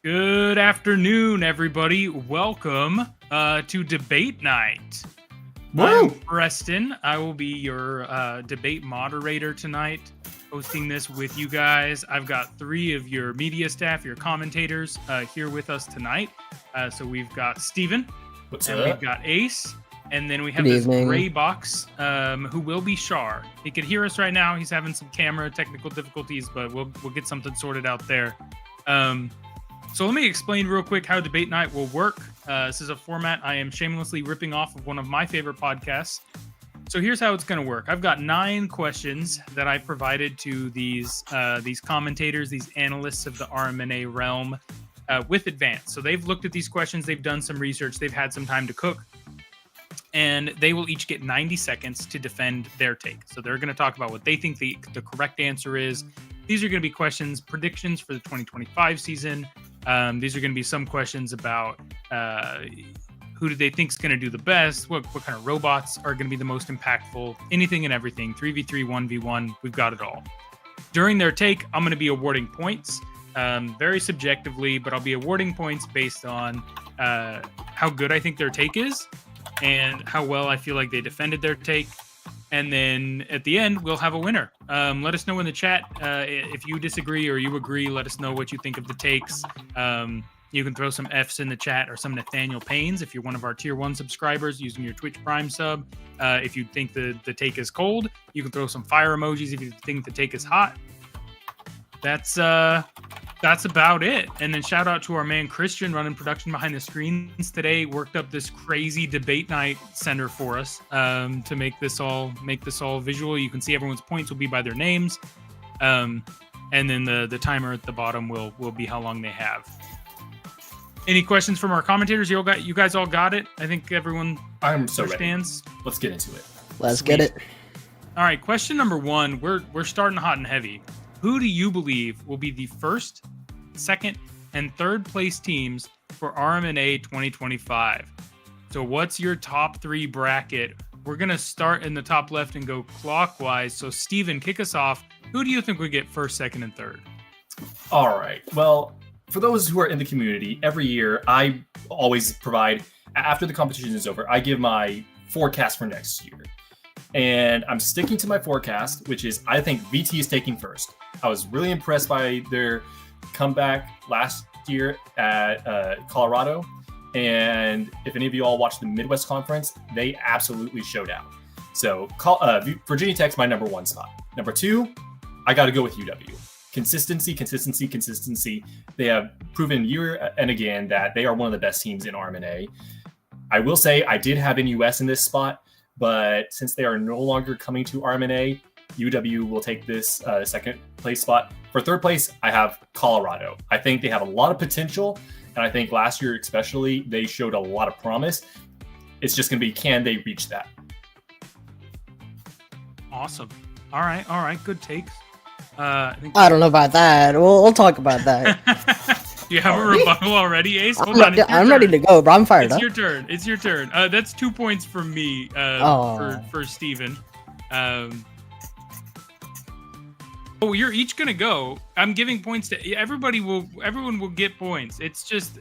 Good afternoon, everybody. Welcome to Debate Night. I'm Preston. I will be your debate moderator tonight, hosting this with you guys. I've got three of your media staff, your commentators, here with us tonight. So we've got Steven. What's and up? We've got Ace. And then we have Good this evening. gray box who will be Shaur. He can hear us right now. He's having some camera technical difficulties, but we'll get something sorted out there. So let me explain real quick how Debate Night will work. This is a format I am shamelessly ripping off of one of my favorite podcasts. So here's how it's going to work. I've got 9 questions that I provided to these commentators, these analysts of the RMNA realm with advance. So they've looked at these questions. They've done some research. They've had some time to cook. And they will each get 90 seconds to defend their take. So they're going to talk about what they think the correct answer is. These are going to be predictions for the 2025 season. These are going to be some questions about who do they think is going to do the best, what kind of robots are going to be the most impactful, anything and everything, 3v3, 1v1, we've got it all. During their take, I'm going to be awarding points, very subjectively, but I'll be awarding points based on how good I think their take is and how well I feel like they defended their take. And then at the end, we'll have a winner. Let us know in the chat if you disagree or you agree. Let us know what you think of the takes. You can throw some Fs in the chat or some Nathaniel Paynes if you're one of our Tier 1 subscribers using your Twitch Prime sub. If you think the take is cold, you can throw some fire emojis if you think the take is hot. That's about it. And then shout out to our man Christian running production behind the screens today. Worked up this crazy Debate Night center for us to make this all visual. You can see everyone's points will be by their names, and then the timer at the bottom will be how long they have. Any questions from our commentators? You guys all got it? I think everyone I'm so understands. ready. Let's get into it. Let's get it. All right, question number 1. We're starting hot and heavy. Who do you believe will be the first, second, and third place teams for RMNA 2025? So what's your top 3 bracket? We're going to start in the top left and go clockwise. So Steven, kick us off. Who do you think we get first, second, and third? All right. Well, for those who are in the community, every year I always provide, after the competition is over, I give my forecast for next year. And I'm sticking to my forecast, which is I think VT is taking first. I was really impressed by their comeback last year at Colorado. And if any of you all watched the Midwest Conference, they absolutely showed out. So Virginia Tech's my number 1 spot. Number 2, I got to go with UW. Consistency. They have proven year and again that they are one of the best teams in RMNA. I will say I did have NUS in this spot, but since they are no longer coming to RMNA, UW will take this second place spot. For third place, I have Colorado. I think they have a lot of potential, and I think last year especially, they showed a lot of promise. It's just going to be, can they reach that? Awesome. All right. Good takes. I don't know about that. We'll talk about that. You have a rebuttal already, Ace? I'm ready to go, bro. I'm fired up. It's your turn. That's 2 points for me for Steven. You're each gonna go. I'm giving points to everyone will get points. It's just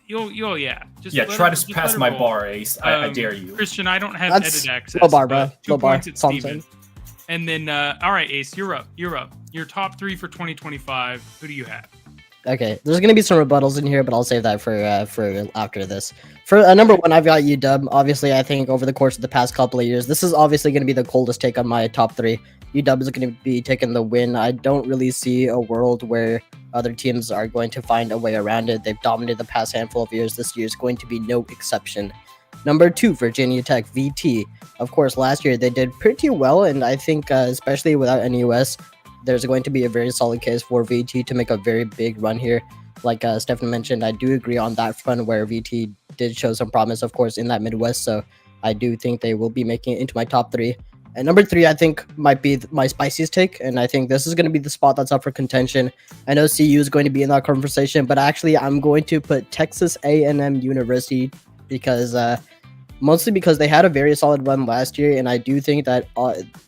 you'll try to pass my bar, Ace. I dare you. Christian, I don't have edit access. Low bar, bro. 2 points at Steven. And then all right, Ace, you're up. Your top 3 for 2025. Who do you have? Okay, there's gonna be some rebuttals in here, but I'll save that for after this. For number 1, I've got UW. Obviously, I think over the course of the past couple of years, this is obviously going to be the coldest take on my top 3. UW is going to be taking the win. I don't really see a world where other teams are going to find a way around it. They've dominated the past handful of years. This year is going to be no exception. Number 2, Virginia Tech, VT. Of course, last year they did pretty well, and I think especially without NUS, there's going to be a very solid case for VT to make a very big run here. Like Stefan mentioned, I do agree on that front where VT did show some promise, of course, in that Midwest. So I do think they will be making it into my top 3. And number 3, I think, might be my spiciest take. And I think this is going to be the spot that's up for contention. I know CU is going to be in that conversation, but actually I'm going to put Texas A&M University because mostly because they had a very solid run last year, and I do think that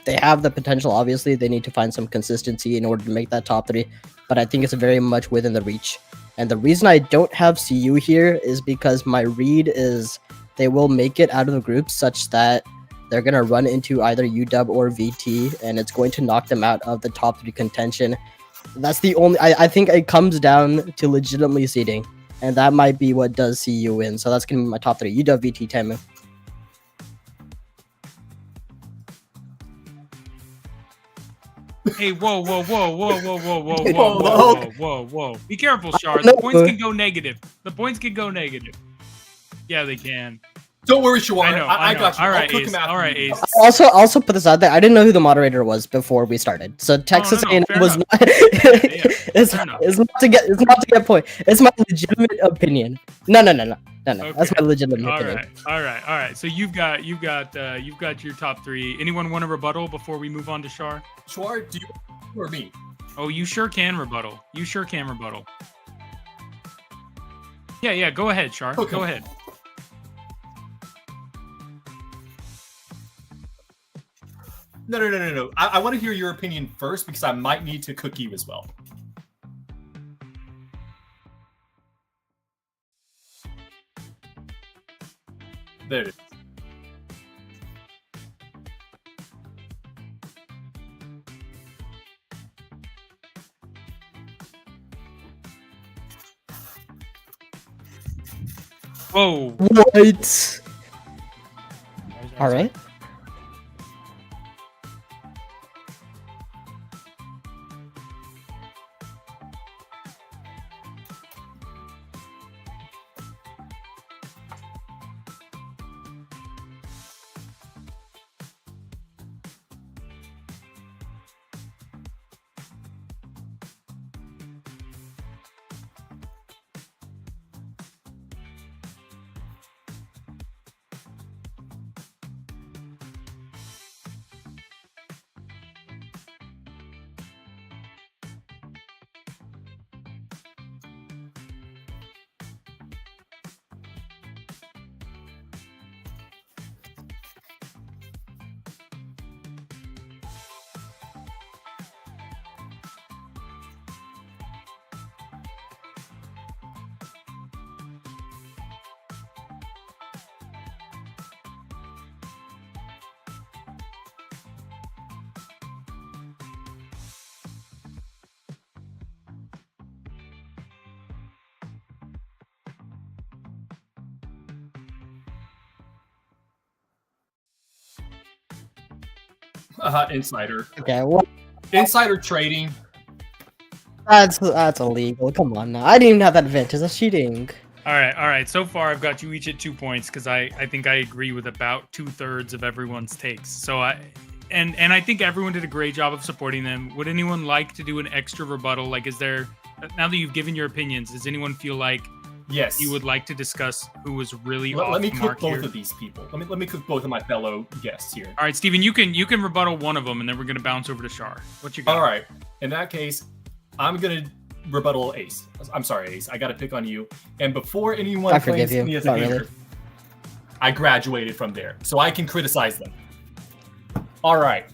they have the potential. Obviously, they need to find some consistency in order to make that top 3, but I think it's very much within the reach. And the reason I don't have CU here is because my read is they will make it out of the group such that they're going to run into either UW or VT, and it's going to knock them out of the top 3 contention. That's the only... I think it comes down to legitimately seeding, and that might be what does CU win. So that's going to be my top 3. UW, VT, Temu. Hey, whoa. Be careful, Shar. No. The points can go negative. Yeah, they can. Don't worry, Shaur. I know. I got you. All I'll right, cook Ace. him after All right, you. Ace. Also put this out there. I didn't know who the moderator was before we started. So Texas no, A&M fair was enough. not. fair enough. It's not to get point. It's my legitimate opinion. No. Okay. That's my legitimate opinion. All right. So you've got your top 3. Anyone want to rebuttal before we move on to Shar? Shaur, do you or me? Oh, you sure can rebuttal. Yeah. Go ahead, Shar. Okay. Go ahead. No. I want to hear your opinion first because I might need to cook you as well. There it is. Whoa. What? All right. Insider. Okay. What? Insider trading. That's illegal. Come on now. I didn't even have that advantage. That's cheating. All right. So far, I've got you each at 2 points because I think I agree with about 2/3 of everyone's takes. So I think everyone did a great job of supporting them. Would anyone like to do an extra rebuttal? Like, is there, now that you've given your opinions, does anyone feel like Yes. you would like to discuss who was really Let off me the cook mark both here? of these people. Let me cook both of my fellow guests here. All right, Steven, you can rebuttal one of them, and then we're gonna bounce over to Shar. What you got? All right. In that case, I'm gonna rebuttal Ace. I'm sorry, Ace. I got to pick on you. And before anyone I forgive claims you. me as a Not hater, really. I graduated from there, so I can criticize them. All right.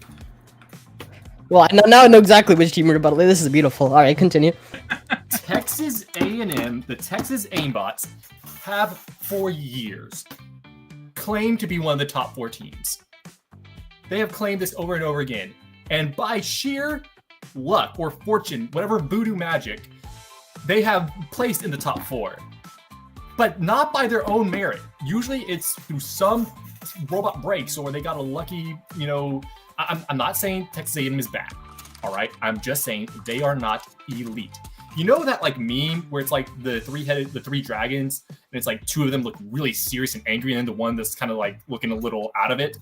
Well, now I know exactly which team we're about. This is beautiful. All right, continue. Texas A&M, the Texas Aimbots, have for years claimed to be one of the top 4 teams. They have claimed this over and over again. And by sheer luck or fortune, whatever voodoo magic, they have placed in the top 4. But not by their own merit. Usually it's through some robot breaks or they got a lucky, I'm not saying Texas A&M is bad. All right. I'm just saying they are not elite. You know that like meme where it's like the 3 dragons, and it's like 2 of them look really serious and angry, and then the one that's kind of like looking a little out of it.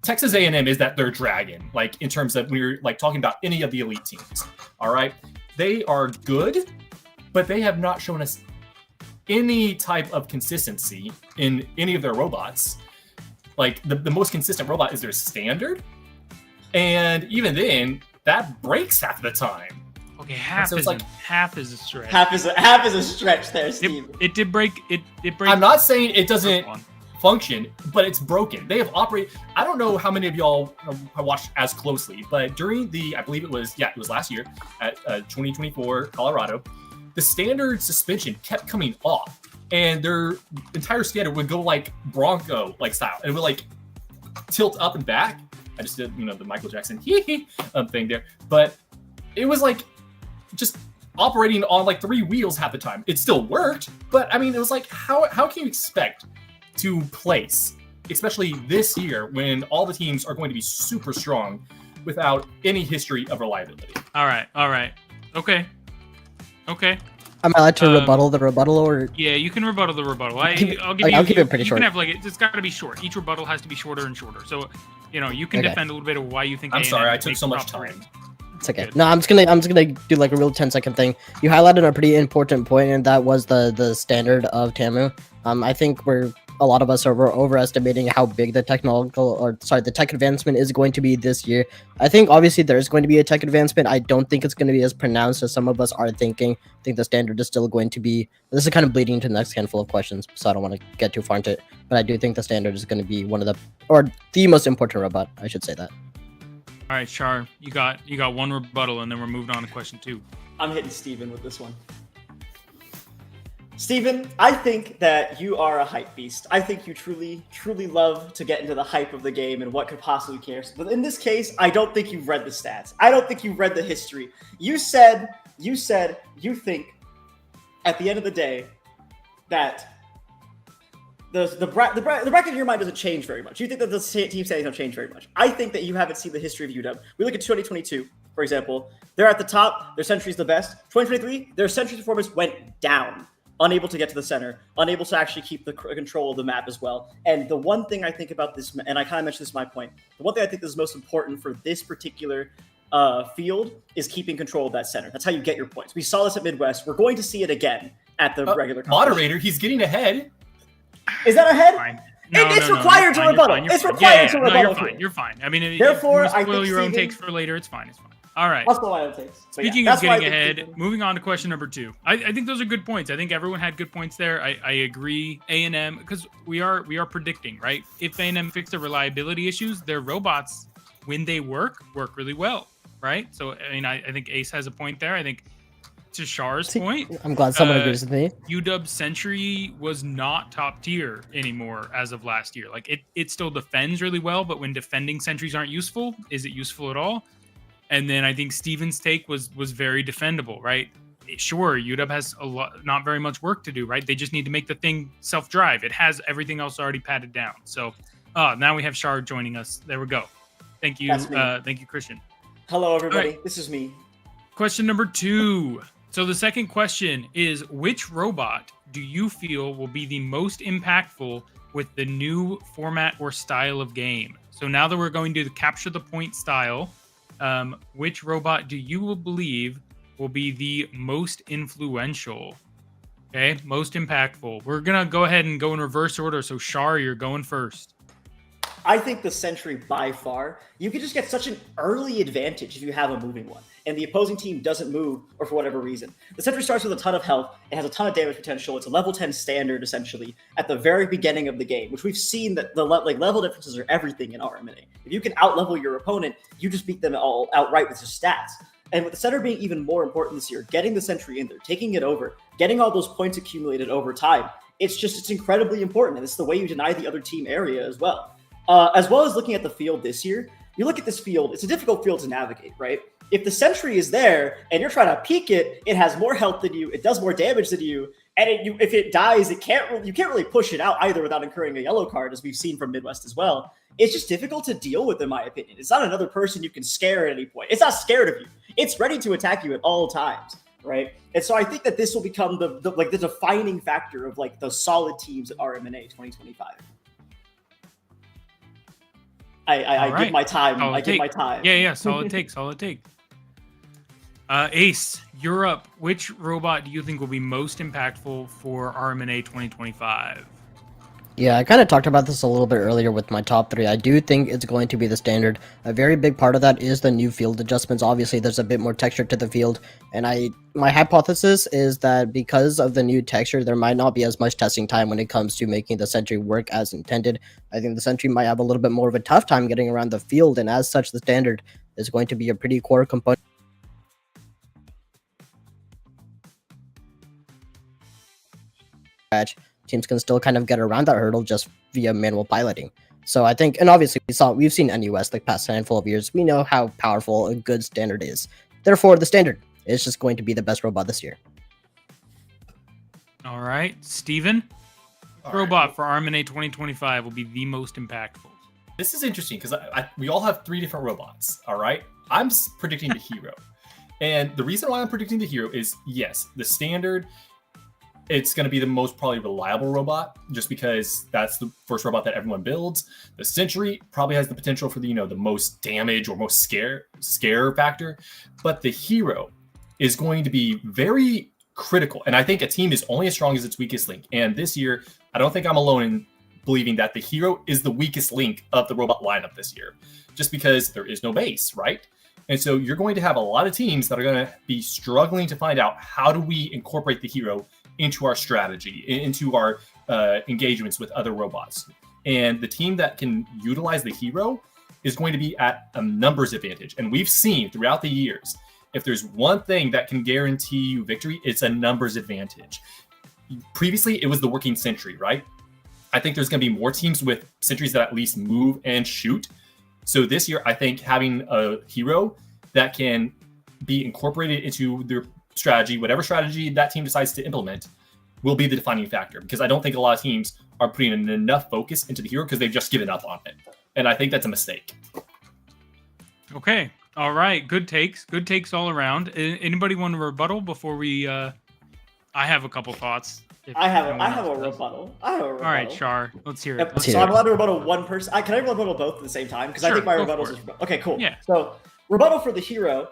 Texas A&M is that 3rd dragon, like in terms of when you're like talking about any of the elite teams. All right, they are good, but they have not shown us any type of consistency in any of their robots. Like the most consistent robot is their standard, and even then, that breaks half the time. Okay, half So it's is like- half is a stretch. Half is a stretch there, Steve. It did break. It break. I'm not saying it doesn't One. function, but it's broken. They have operated. I don't know how many of y'all have watched as closely, but during I believe it was last year at 2024 Colorado, the standard suspension kept coming off, and their entire standard would go like Bronco like style, and it would like tilt up and back. I just did, the Michael Jackson thing there, but it was like just operating on like 3 wheels half the time. It still worked, but I mean, it was like, how can you expect to place, especially this year when all the teams are going to be super strong without any history of reliability? All right. Okay. Am I allowed to rebuttal the rebuttal, or? Yeah, you can rebuttal the rebuttal. I'll keep it pretty short. You can have it's got to be short. Each rebuttal has to be shorter and shorter. So, you can defend a little bit of why you think. I'm sorry, I took so much time. It's okay. No, I'm just gonna do like a real 10-second thing. You highlighted a pretty important point, and that was the standard of Tamu. I think a lot of us are overestimating how big the tech advancement is going to be this year. I think obviously there's going to be a tech advancement. I don't think it's going to be as pronounced as some of us are thinking. I think the standard is still going to be. This is kind of bleeding into the next handful of questions, so I don't want to get too far into it. But I do think the standard is going to be the most important robot. I should say that. All right, Shaur, you got one rebuttal, and then we're moving on to question 2. I'm hitting Steven with this one. Steven, I think that you are a hype beast. I think you truly, truly love to get into the hype of the game and what could possibly care. But in this case, I don't think you've read the stats. I don't think you've read the history. You said you think at the end of the day that the bracket in your mind doesn't change very much. You think that the team standings don't change very much. I think that you haven't seen the history of UW. We look at 2022, for example. They're at the top. Their Sentry's the best. 2023, their Sentry's performance went down. Unable to get to the center, unable to actually keep the control of the map as well. And the one thing I think about this, and I kind of mentioned this in my point, the one thing I think is most important for this particular field is keeping control of that center. That's how you get your points. We saw this at Midwest. We're going to see it again at the regular moderator. He's getting ahead. Is that ahead? Fine. It's required to rebuttal. It's required to rebuttal. No, you're fine. I mean, therefore, if you spoil your own takes for later. It's fine. All right. I'll spoil my own takes. Speaking of getting ahead, moving on to question number 2. I think those are good points. I think everyone had good points there. I agree. A&M, because we are predicting, right? If A&M fix their reliability issues, their robots, when they work really well, right? So, I mean, I think Ace has a point there. I think to Shaur's point, I'm glad someone agrees with me. UW Sentry was not top tier anymore as of last year. Like it still defends really well, but when defending sentries aren't useful, is it useful at all? And then I think Steven's take was very defendable, right? Sure, UW has not very much work to do, right? They just need to make the thing self-drive. It has everything else already padded down. So now we have Shaur joining us. There we go. Thank you. Thank you, Christian. Hello, everybody. Right. This is me. Question number 2. So the second question is, which robot do you feel will be the most impactful with the new format or style of game? So now that we're going to capture the point style, which robot do you believe will be the most influential? Okay, most impactful. We're going to go ahead and go in reverse order. So Shaur, you're going first. I think the Sentry by far, you can just get such an early advantage if you have a moving one and the opposing team doesn't move or for whatever reason. The Sentry starts with a ton of health. It has a ton of damage potential. It's a level 10 standard essentially at the very beginning of the game, which we've seen that the level differences are everything in RMNA. If you can outlevel your opponent, you just beat them all outright with just stats. And with the center being even more important this year, getting the Sentry in there, taking it over, getting all those points accumulated over time, it's incredibly important. And it's the way you deny the other team area as well. As well as looking at the field this year, you look at this field, it's a difficult field to navigate, right? If the Sentry is there and you're trying to peek it, it has more health than you, it does more damage than you, and if it dies, you can't really push it out either without incurring a yellow card, as we've seen from Midwest as well. It's just difficult to deal with, in my opinion. It's not another person you can scare at any point. It's not scared of you. It's ready to attack you at all times, right? And so I think that this will become the defining factor of like the solid teams at RMNA 2025. I give my time. I give my time. Yeah. Solid take. Ace, you're up. Which robot do you think will be most impactful for RMNA 2025? Yeah, I kind of talked about this a little bit earlier with my top 3. I do think it's going to be the standard. A very big part of that is the new field adjustments. Obviously, there's a bit more texture to the field, and my hypothesis is that because of the new texture, there might not be as much testing time when it comes to making the Sentry work as intended. I think the Sentry might have a little bit more of a tough time getting around the field, and as such, the standard is going to be a pretty core component. scratch, teams can still kind of get around that hurdle just via manual piloting. So I think, and obviously we've seen NUS the past handful of years. We know how powerful a good standard is. Therefore, the standard is just going to be the best robot this year. All right, Steven. Robot for RMNA 2025 will be the most impactful. This is interesting because we all have 3 different robots. All right, I'm predicting the hero, and the reason why I'm predicting the hero is yes, the standard. It's going to be the most probably reliable robot, just because that's the first robot that everyone builds. The Sentry probably has the potential for the the most damage or most scare factor, but the hero is going to be very critical. And I think a team is only as strong as its weakest link. And this year, I don't think I'm alone in believing that the hero is the weakest link of the robot lineup this year, just because there is no base, right? And so you're going to have a lot of teams that are going to be struggling to find out how do we incorporate the hero into our strategy, into our engagements with other robots. And the team that can utilize the hero is going to be at a numbers advantage. And we've seen throughout the years, if there's one thing that can guarantee you victory, it's a numbers advantage. Previously, it was the working sentry, right? I think there's going to be more teams with sentries that at least move and shoot. So this year, I think having a hero that can be incorporated into their strategy, whatever strategy that team decides to implement, will be the defining factor, because I don't think a lot of teams are putting enough focus into the hero because they've just given up on it. And I think that's a mistake. Okay. All right. Good takes. Good takes all around. Anybody want to rebuttal before we I have a couple thoughts. I have a rebuttal. All right, Shaur, let's hear it. So I'm allowed to rebuttal one person. Can I rebuttal both at the same time? Because I think my rebuttals is okay, cool. Yeah. So rebuttal for the hero.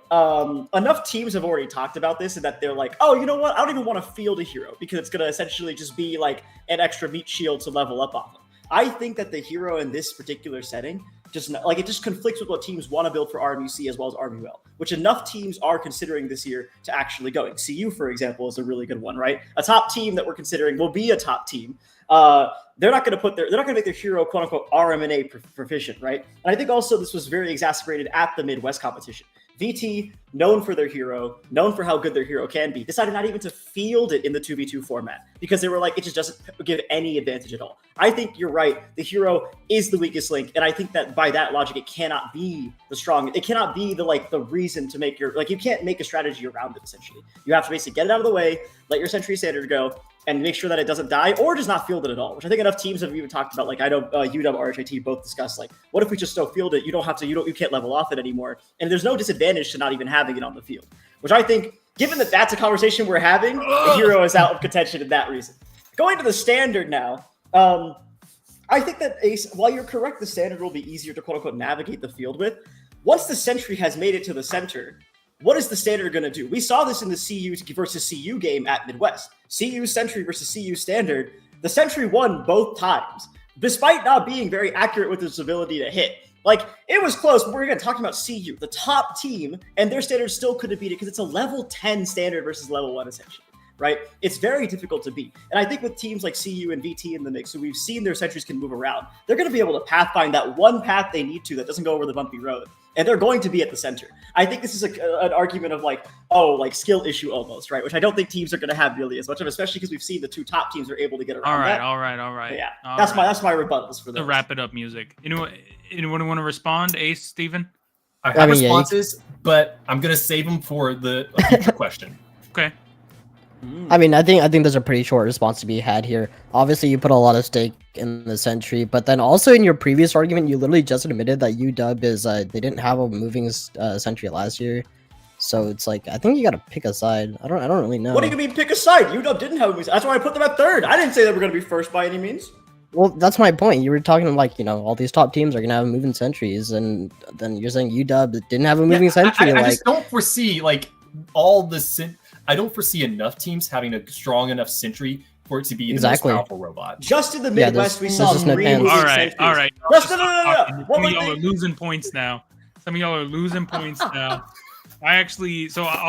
Enough teams have already talked about this, and that they're like, oh, you know what? I don't even want to field a hero because it's gonna essentially just be like an extra meat shield to level up off of. I think that the hero in this particular setting it just conflicts with what teams want to build for RMUC as well as RMUL, which enough teams are considering this year to actually going. CU, for example, is a really good one, right? A top team that we're considering will be a top team. They're not going to make their hero quote unquote RMNA proficient, right? And I think also this was very exacerbated at the Midwest competition. VT, known for their hero, known for how good their hero can be, decided not even to field it in the 2v2 format because they were like, it just doesn't give any advantage at all. I think you're right. The hero is the weakest link. And I think that by that logic, it cannot be the strong. It cannot be the reason to make your, you can't make a strategy around it, essentially. You have to basically get it out of the way, let your Sentry Standard go, and make sure that it doesn't die or just not field it at all, which I think enough teams have even talked about. Like I know UW, RHIT both discussed, like, what if we just don't field it? You can't level off it anymore. And there's no disadvantage to not even having it on the field, which I think, given that that's a conversation we're having, the hero is out of contention in that reason. Going to the standard now, I think that while you're correct, the standard will be easier to quote unquote navigate the field with. Once the Sentry has made it to the center, what is the standard going to do? We saw this in the CU versus CU game at Midwest. CU Sentry versus CU Standard. The Sentry won both times, despite not being very accurate with its ability to hit. Like, it was close, but we're again talking about CU, the top team, and their standard still couldn't beat it because it's a level 10 standard versus level 1, essentially, right? It's very difficult to beat. And I think with teams like CU and VT in the mix, so we've seen their Sentries can move around, they're going to be able to pathfind that one path they need to that doesn't go over the bumpy road. And they're going to be at the center. I think this is an argument of skill issue almost, right? Which I don't think teams are going to have really as much of, especially because we've seen the two top teams are able to get around that. All right. But yeah, that's my rebuttals for this. The wrap it up music. Anyone want to respond? Ace, Steven? I have responses, but I'm going to save them for the future question. Okay. I mean, I think there's a pretty short response to be had here. Obviously, you put a lot of stake in the Sentry, but then also in your previous argument, you literally just admitted that UW is they didn't have a moving Sentry last year, so it's like I think you got to pick a side. I don't really know. What do you mean pick a side? UW didn't have a moving. That's why I put them at third. I didn't say they were going to be first by any means. Well, that's my point. You were talking all these top teams are going to have moving Sentries, and then you're saying UW didn't have a moving Sentry. I just don't foresee I don't foresee enough teams having a strong enough Sentry for it to be the most powerful robot. Just in the Midwest, we saw no moving chance. All right. No. Some of y'all are losing points now. I'll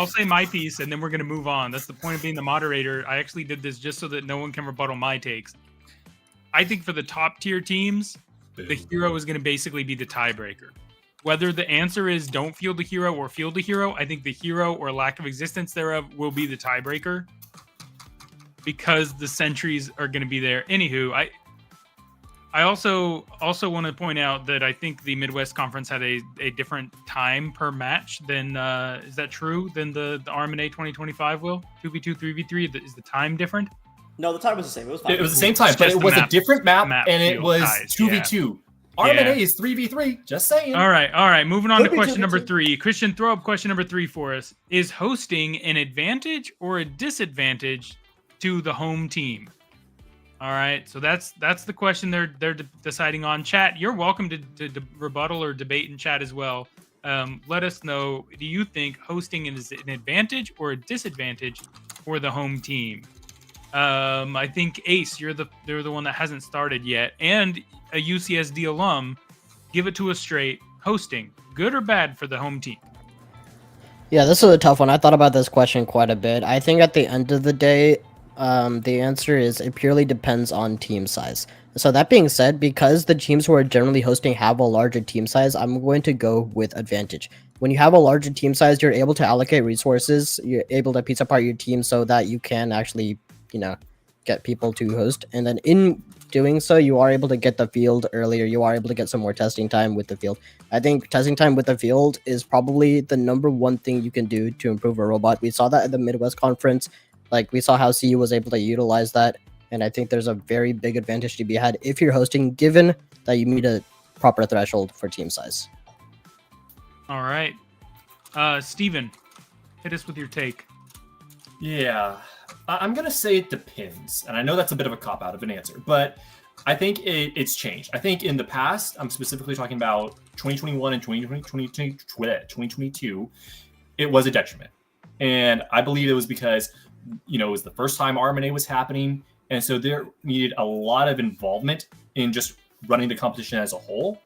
say my piece, and then we're going to move on. That's the point of being the moderator. I actually did this just so that no one can rebuttal my takes. I think for the top tier teams, the hero is going to basically be the tiebreaker. Whether the answer is don't field the hero or field the hero, I think the hero or lack of existence thereof will be the tiebreaker. because the sentries are going to be there. Anywho, I also want to point out that I think the Midwest Conference had a different time per match than is that true than the RMNA 2025 will 2v2 3v3 is the time different? No, the time was the same. It was fine. It was the same time, It's but just it the was map- a different map, and it field was size, 2v2. Yeah. RMNA is 3v3. Just saying. All right. Moving on Could to be question 2v2. number 3. Christian, throw up question number 3 for us. Is hosting an advantage or a disadvantage to the home team? All right, so that's the question they're deciding on. Chat, you're welcome to rebuttal or debate in chat as well. Let us know. Do you think hosting is an advantage or a disadvantage for the home team? I think Ace, you're the one that hasn't started yet, and a UCSD alum. Give it to us straight. Hosting, good or bad for the home team? Yeah, this is a tough one. I thought about this question quite a bit. I think at the end of the day, the answer is it purely depends on team size. So that being said, because the teams who are generally hosting have a larger team size, I'm going to go with advantage. When you have a larger team size, you're able to allocate resources. You're able to piece apart your team so that you can actually, get people to host. And then in doing so, you are able to get the field earlier. You are able to get some more testing time with the field. I think testing time with the field is probably the number one thing you can do to improve a robot. We saw that at the Midwest Conference. Like, we saw how CU was able to utilize that. And I think there's a very big advantage to be had if you're hosting, given that you meet a proper threshold for team size. All right. Steven, hit us with your take. Yeah, I'm going to say it depends. And I know that's a bit of a cop-out of an answer, but I think it's changed. I think in the past, I'm specifically talking about 2021 and 2022, it was a detriment. And I believe it was because, it was the first time RMNA was happening. And so there needed a lot of involvement in just running the competition as a whole.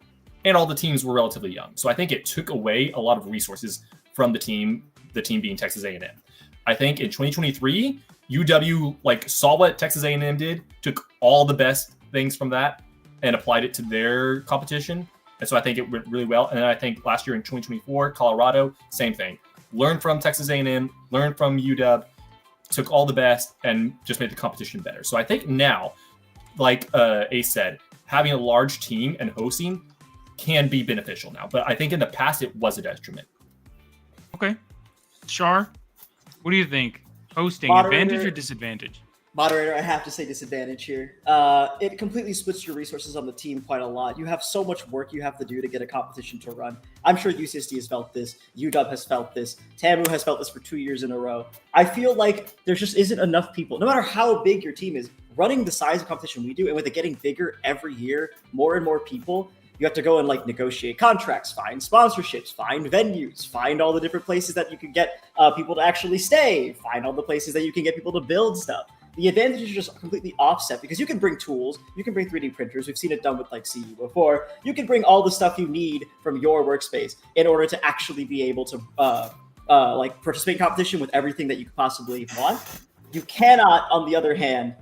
And all the teams were relatively young. So I think it took away a lot of resources from the team being Texas A&M. I think in 2023, UW saw what Texas A&M did, took all the best things from that and applied it to their competition. And so I think it went really well. And then I think last year in 2024, Colorado, same thing. Learned from Texas A&M, learned from UW, took all the best and just made the competition better. So I think now, like Ace said, having a large team and hosting can be beneficial now. But I think in the past, it was a detriment. Okay. Shaur, what do you think? Hosting, Moderator. advantage or disadvantage? Moderator, I have to say disadvantage here. It completely splits your resources on the team quite a lot. You have so much work you have to do to get a competition to run. I'm sure UCSD has felt this. UW has felt this. TAMU has felt this for 2 years in a row. I feel like there just isn't enough people, no matter how big your team is, running the size of competition we do, and with it getting bigger every year, more and more people, you have to go and negotiate contracts, find sponsorships, find venues, find all the different places that you can get people to actually stay, find all the places that you can get people to build stuff. The advantages are just completely offset because you can bring tools, you can bring 3D printers. We've seen it done with CU before. You can bring all the stuff you need from your workspace in order to actually be able to participate in competition with everything that you could possibly want. You cannot, on the other hand,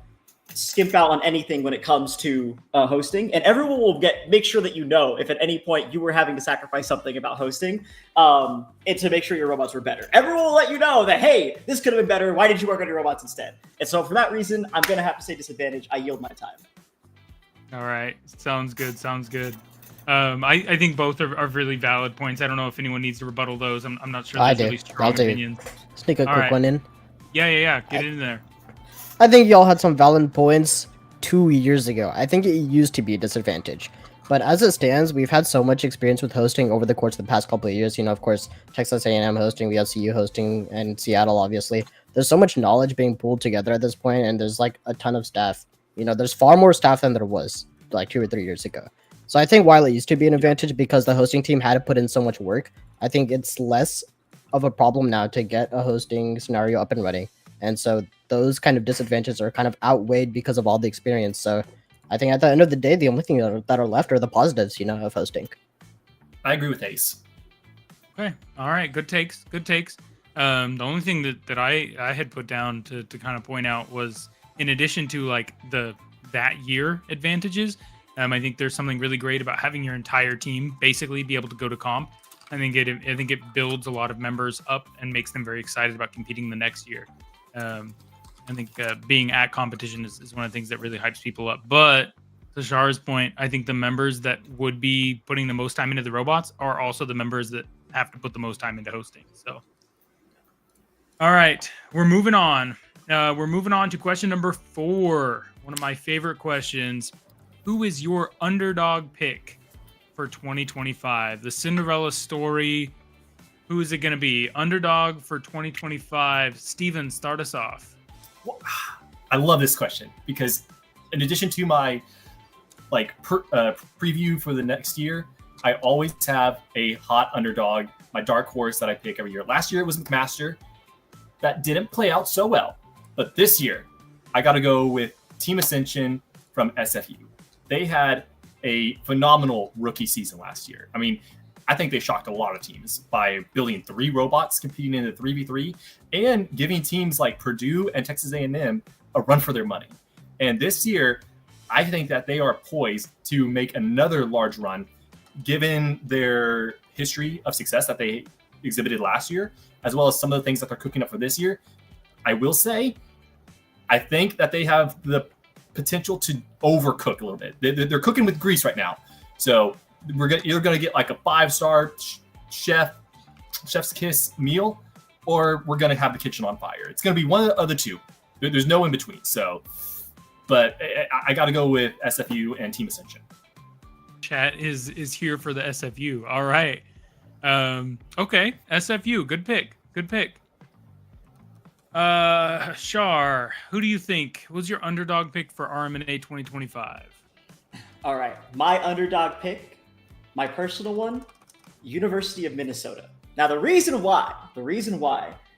skimp out on anything when it comes to hosting, and everyone will make sure that if at any point you were having to sacrifice something about hosting, and to make sure your robots were better. Everyone will let you know that, hey, this could have been better. Why did you work on your robots instead? And so for that reason, I'm gonna have to say disadvantage. I yield my time. All right. Sounds good. I think both are really valid points. I don't know if anyone needs to rebuttal those. I'm not sure. I There's do. really strong I'll do. opinions. Sneak a All quick right. one in. Yeah. Get in there. I think y'all had some valid points 2 years ago. I think it used to be a disadvantage. But as it stands, we've had so much experience with hosting over the course of the past couple of years. Of course, Texas A&M hosting, we have CU hosting, and Seattle, obviously. There's so much knowledge being pulled together at this point, and there's a ton of staff. There's far more staff than there was 2 or 3 years ago. So I think while it used to be an advantage because the hosting team had to put in so much work, I think it's less of a problem now to get a hosting scenario up and running. And so those kind of disadvantages are kind of outweighed because of all the experience. So I think at the end of the day, the only thing that are left are the positives, of hosting. I agree with Ace. Okay. All right. Good takes. The only thing that I had put down to kind of point out was, in addition to that year advantages, I think there's something really great about having your entire team basically be able to go to comp. I think it builds a lot of members up and makes them very excited about competing the next year. I think being at competition is one of the things that really hypes people up. But to Shaur's point, I think the members that would be putting the most time into the robots are also the members that have to put the most time into hosting. So, all right, we're moving on. We're moving on to question number 4. One of my favorite questions. Who is your underdog pick for 2025? The Cinderella story. Who is it going to be? Underdog for 2025. Steven, start us off. I love this question because in addition to my preview for the next year, I always have a hot underdog, my dark horse that I pick every year. Last year it was McMaster. That didn't play out so well. But this year, I got to go with Team Ascension from SFU. They had a phenomenal rookie season last year. I mean, I think they shocked a lot of teams by building 3 robots competing in the 3v3 and giving teams like Purdue and Texas A&M a run for their money. And this year, I think that they are poised to make another large run given their history of success that they exhibited last year, as well as some of the things that they're cooking up for this year. I will say, I think that they have the potential to overcook a little bit. They're cooking with grease right now. So you're going to get like a 5-star chef's kiss meal, or we're going to have the kitchen on fire. It's going to be one of the two. There's no in between. So, but I got to go with SFU and Team Ascension. Chat is here for the SFU. All right. Okay. SFU. Good pick. Good pick. Shaur, who do you think was your underdog pick for RMNA 2025? All right. My underdog pick, my personal one, University of Minnesota. Now, the reason why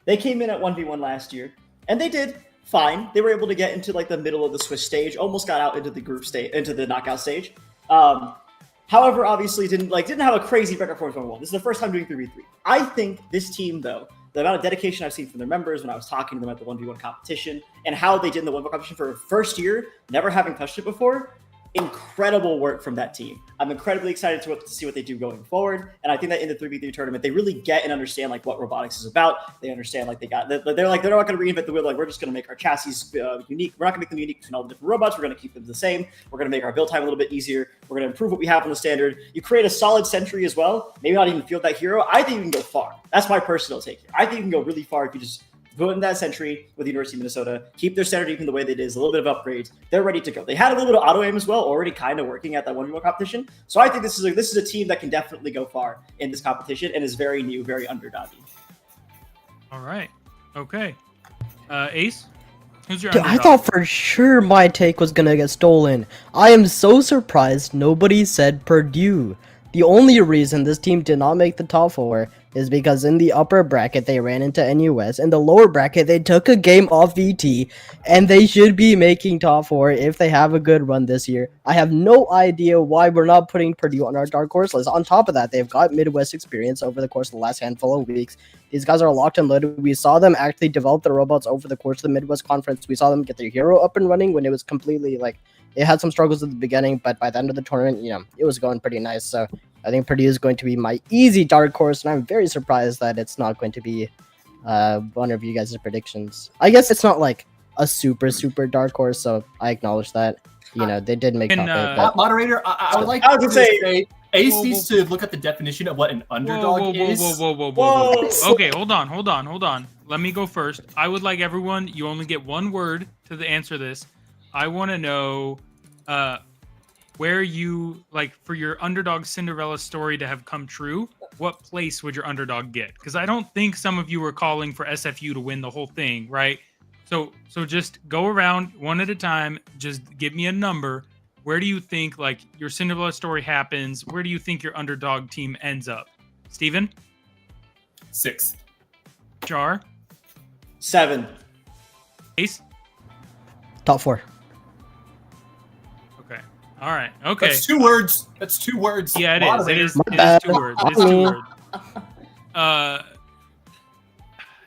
they came in at 1v1 last year, and they did fine. They were able to get into like the middle of the Swiss stage, almost got out into the group stage, into the knockout stage. However, obviously didn't have a crazy record for 1v1. This is the first time doing 3v3. I think this team, though, the amount of dedication I've seen from their members when I was talking to them at the 1v1 competition and how they did in the 1v1 competition for first year, never having touched it before, incredible work from that team. I'm incredibly excited to see what they do going forward. And I think that in the 3v3 tournament, they really get and understand like what robotics is about. They understand like they're not going to reinvent the wheel. Like, we're just going to make our chassis unique. We're not going to make them unique between all the different robots. We're going to keep them the same. We're going to make our build time a little bit easier. We're going to improve what we have on the standard. You create a solid sentry as well. Maybe not even field that hero. I think you can go far. That's my personal take here. I think you can go really far if you just go in that century with the University of Minnesota, keep their standard even the way they did, a little bit of upgrades. They're ready to go. They had a little bit of auto aim as well, already kind of working at that 1v1 competition. So I think this is a team that can definitely go far in this competition and is very new, very underdoggy. All right. Okay. Ace, who's your Dude, underdog? I thought for sure my take was gonna get stolen. I am so surprised nobody said Purdue. The only reason this team did not make the top 4 is because in the upper bracket they ran into NUS, in the lower bracket they took a game off VT, and they should be making top 4 if they have a good run this year. I have no idea why we're not putting Purdue on our dark horse list. On top of that, they've got Midwest experience over the course of the last handful of weeks. These guys are locked and loaded. We saw them actually develop the robots over the course of the Midwest Conference. We saw them get their hero up and running when it was completely like, it had some struggles at the beginning, but by the end of the tournament, it was going pretty nice. So I think Purdue is going to be my easy dark horse, and I'm very surprised that it's not going to be one of you guys' predictions. I guess it's not like a super dark horse, so I acknowledge that. They did make top 8, but Moderator, I would like to say Ace needs to look at the definition of what an underdog is. Whoa. Okay, hold on. Let me go first. I would like everyone, you only get one word to answer this. I want to know where you, like, for your underdog Cinderella story to have come true, what place would your underdog get? Because I don't think some of you were calling for SFU to win the whole thing, right? So just go around one at a time. Just give me a number. Where do you think, like, your Cinderella story happens? Where do you think your underdog team ends up? Steven? 6. Shaur? 7. Ace? top 4. Okay. All right. Okay. That's 2 words. Yeah, it is. Moderator. It is 2 words. It is 2 words.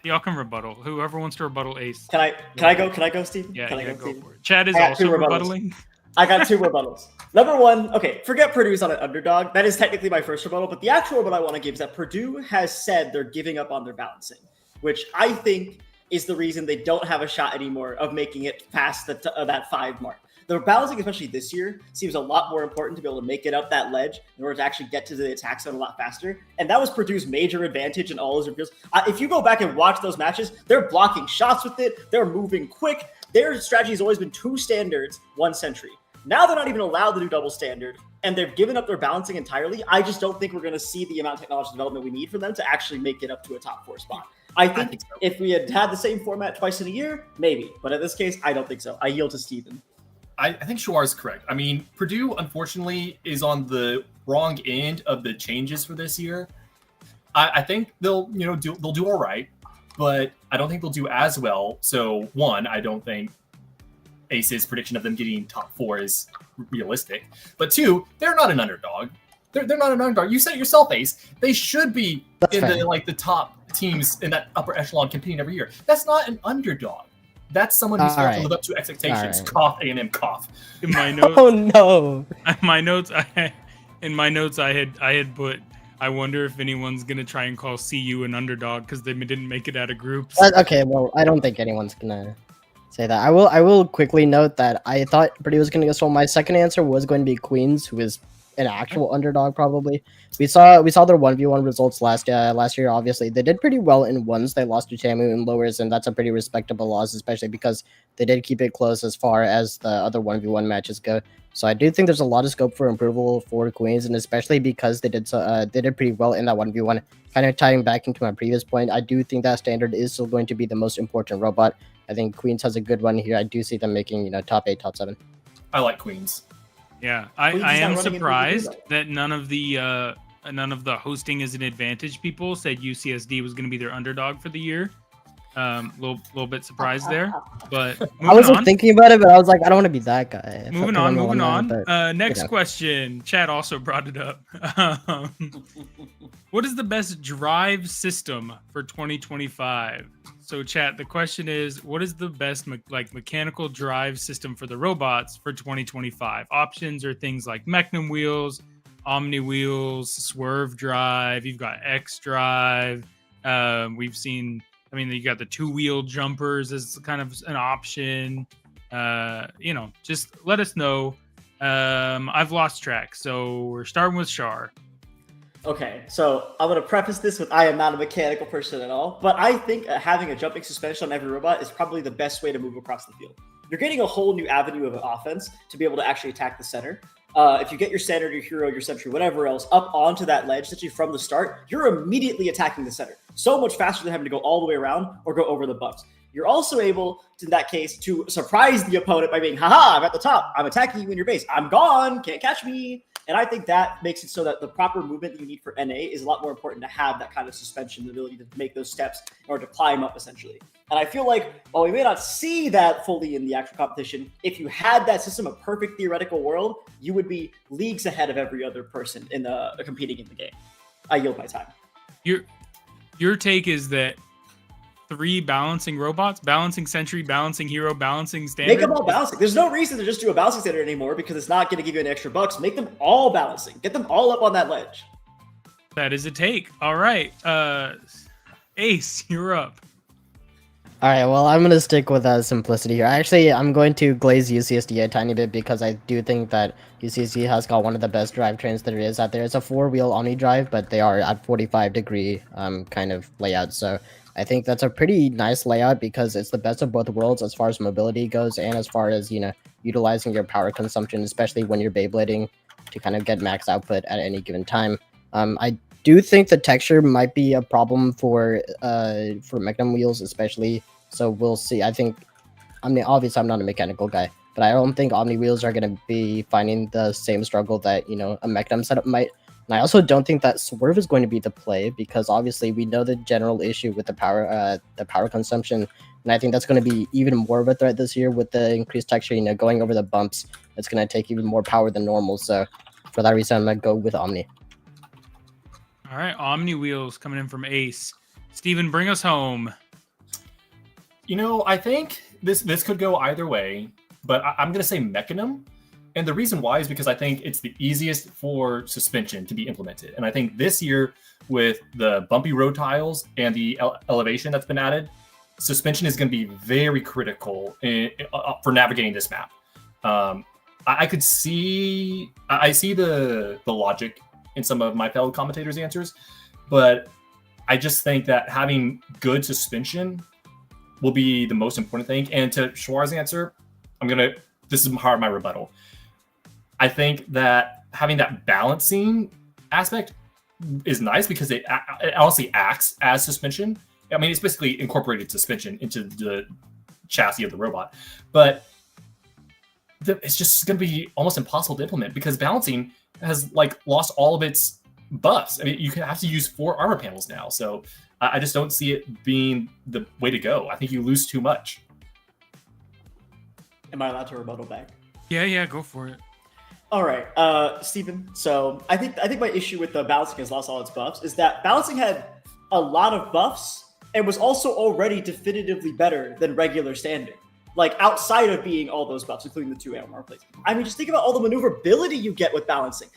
Y'all can rebuttal. Whoever wants to rebuttal Ace. Can I go, Steve? Yeah, Can I go Steve? for it. Chad is I got also 2 rebuttals. rebuttaling. I got 2 rebuttals. Number 1, okay, forget Purdue's on an underdog. That is technically my first rebuttal, but the actual rebuttal I want to give is that Purdue has said they're giving up on their balancing, which I think is the reason they don't have a shot anymore of making it past that 5 mark. The balancing, especially this year, seems a lot more important to be able to make it up that ledge in order to actually get to the attack zone a lot faster. And that was Purdue's major advantage in all those reveals. If you go back and watch those matches, they're blocking shots with it. They're moving quick. Their strategy has always been 2 standards, 1 sentry. Now they're not even allowed to do double standard, and they've given up their balancing entirely. I just don't think we're going to see the amount of technological development we need for them to actually make it up to a top 4 spot. I think so. If we had the same format twice in a year, maybe. But in this case, I don't think so. I yield to Steven. I think shaur is correct. I mean, Purdue, unfortunately, is on the wrong end of the changes for this year. I think they'll do all right, but I don't think they'll do as well. So, one, I don't think Ace's prediction of them getting top 4 is realistic. But 2, they're not an underdog. They're not an underdog. You said it yourself, Ace. They should be the top teams in that upper echelon competing every year. That's not an underdog. That's someone who's going to live up to expectations. Right. Cough, A&M, cough. In my notes, Oh no! In my notes, I had put, I wonder if anyone's gonna try and call CU an underdog because they didn't make it out of groups. Okay, well, I don't think anyone's gonna say that. I will quickly note that I thought Purdue was gonna go. So my second answer was going to be Queens, who is an actual underdog probably. We saw their 1v1 results last year. Obviously, they did pretty well in ones. They lost to Tamu in lowers, and that's a pretty respectable loss, especially because they did keep it close as far as the other 1v1 matches go. So I do think there's a lot of scope for improvement for Queens, and especially because they did pretty well in that 1v1. Kind of tying back into my previous point, I do think that standard is still going to be the most important robot. I think Queens has a good one here. I do see them making top 8, top 7. I like Queens. Yeah, I am surprised that none of the hosting as an advantage people said UCSD was going to be their underdog for the year. Little bit surprised there, but I wasn't thinking about it, but I was like, I don't want to be that guy. Moving on. Next question. Chad also brought it up. What is the best drive system for 2025? So, chat. The question is, what is the best mechanical drive system for the robots for 2025? Options are things like Mechnum wheels, Omni wheels, Swerve drive. You've got X drive. We've seen. I mean, you got the 2-wheel jumpers as kind of an option. Just let us know. I've lost track, so we're starting with shaur. Okay, so I'm going to preface this with I am not a mechanical person at all, but I think having a jumping suspension on every robot is probably the best way to move across the field. You're getting a whole new avenue of offense to be able to actually attack the center. If you get your standard, your hero, your sentry, whatever else, up onto that ledge, essentially from the start, you're immediately attacking the center. So much faster than having to go all the way around or go over the bumps. You're also able, in that case, to surprise the opponent by being, haha, I'm at the top. I'm attacking you in your base. I'm gone. Can't catch me. And I think that makes it so that the proper movement that you need for NA is a lot more important to have that kind of suspension, the ability to make those steps in order to climb up, essentially. And I feel like, while we may not see that fully in the actual competition, if you had that system, a perfect theoretical world, you would be leagues ahead of every other person in competing in the game. I yield my time. Your take is that 3 balancing robots, balancing sentry, balancing hero, balancing standard. Make them all balancing. There's no reason to just do a balancing standard anymore because it's not going to give you any extra bucks. Make them all balancing. Get them all up on that ledge. That is a take. All right. Ace, you're up. All right, well, I'm going to stick with simplicity here. Actually, I'm going to glaze UCSD a tiny bit because I do think that UCSD has got one of the best drivetrains there is out there. It's a 4-wheel Omni drive, but they are at 45-degree kind of layout. So I think that's a pretty nice layout because it's the best of both worlds as far as mobility goes and as far as, utilizing your power consumption, especially when you're Beyblading to kind of get max output at any given time. I do think the texture might be a problem for Mechnum wheels, especially. So we'll see. Obviously I'm not a mechanical guy, but I don't think Omni wheels are going to be finding the same struggle that a Mechnum setup might. And I also don't think that Swerve is going to be the play because obviously we know the general issue with the power consumption, and I think that's going to be even more of a threat this year with the increased texture. Going over the bumps, it's going to take even more power than normal. So for that reason, I'm going to go with Omni. All right, Omni wheels coming in from Ace. Steven, bring us home. I think this could go either way, but I'm going to say Mechanum. And the reason why is because I think it's the easiest for suspension to be implemented. And I think this year with the bumpy road tiles and the elevation that's been added, suspension is going to be very critical for navigating this map. I could see the logic in some of my fellow commentators' answers, but I just think that having good suspension will be the most important thing. And to Shaur's answer, this is part of my rebuttal. I think that having that balancing aspect is nice because it honestly acts as suspension. I mean, it's basically incorporated suspension into the chassis of the robot, but it's just going to be almost impossible to implement because balancing has lost all of its buffs. I mean, you have to use 4 armor panels now, so I just don't see it being the way to go. I think you lose too much. Am I allowed to rebuttal back? Yeah, go for it. All right, Steven. So I think my issue with the balancing has lost all its buffs is that balancing had a lot of buffs and was also already definitively better than regular standard. Outside of being all those buffs, including the 2 armor plates. I mean, just think about all the maneuverability you get with balancing.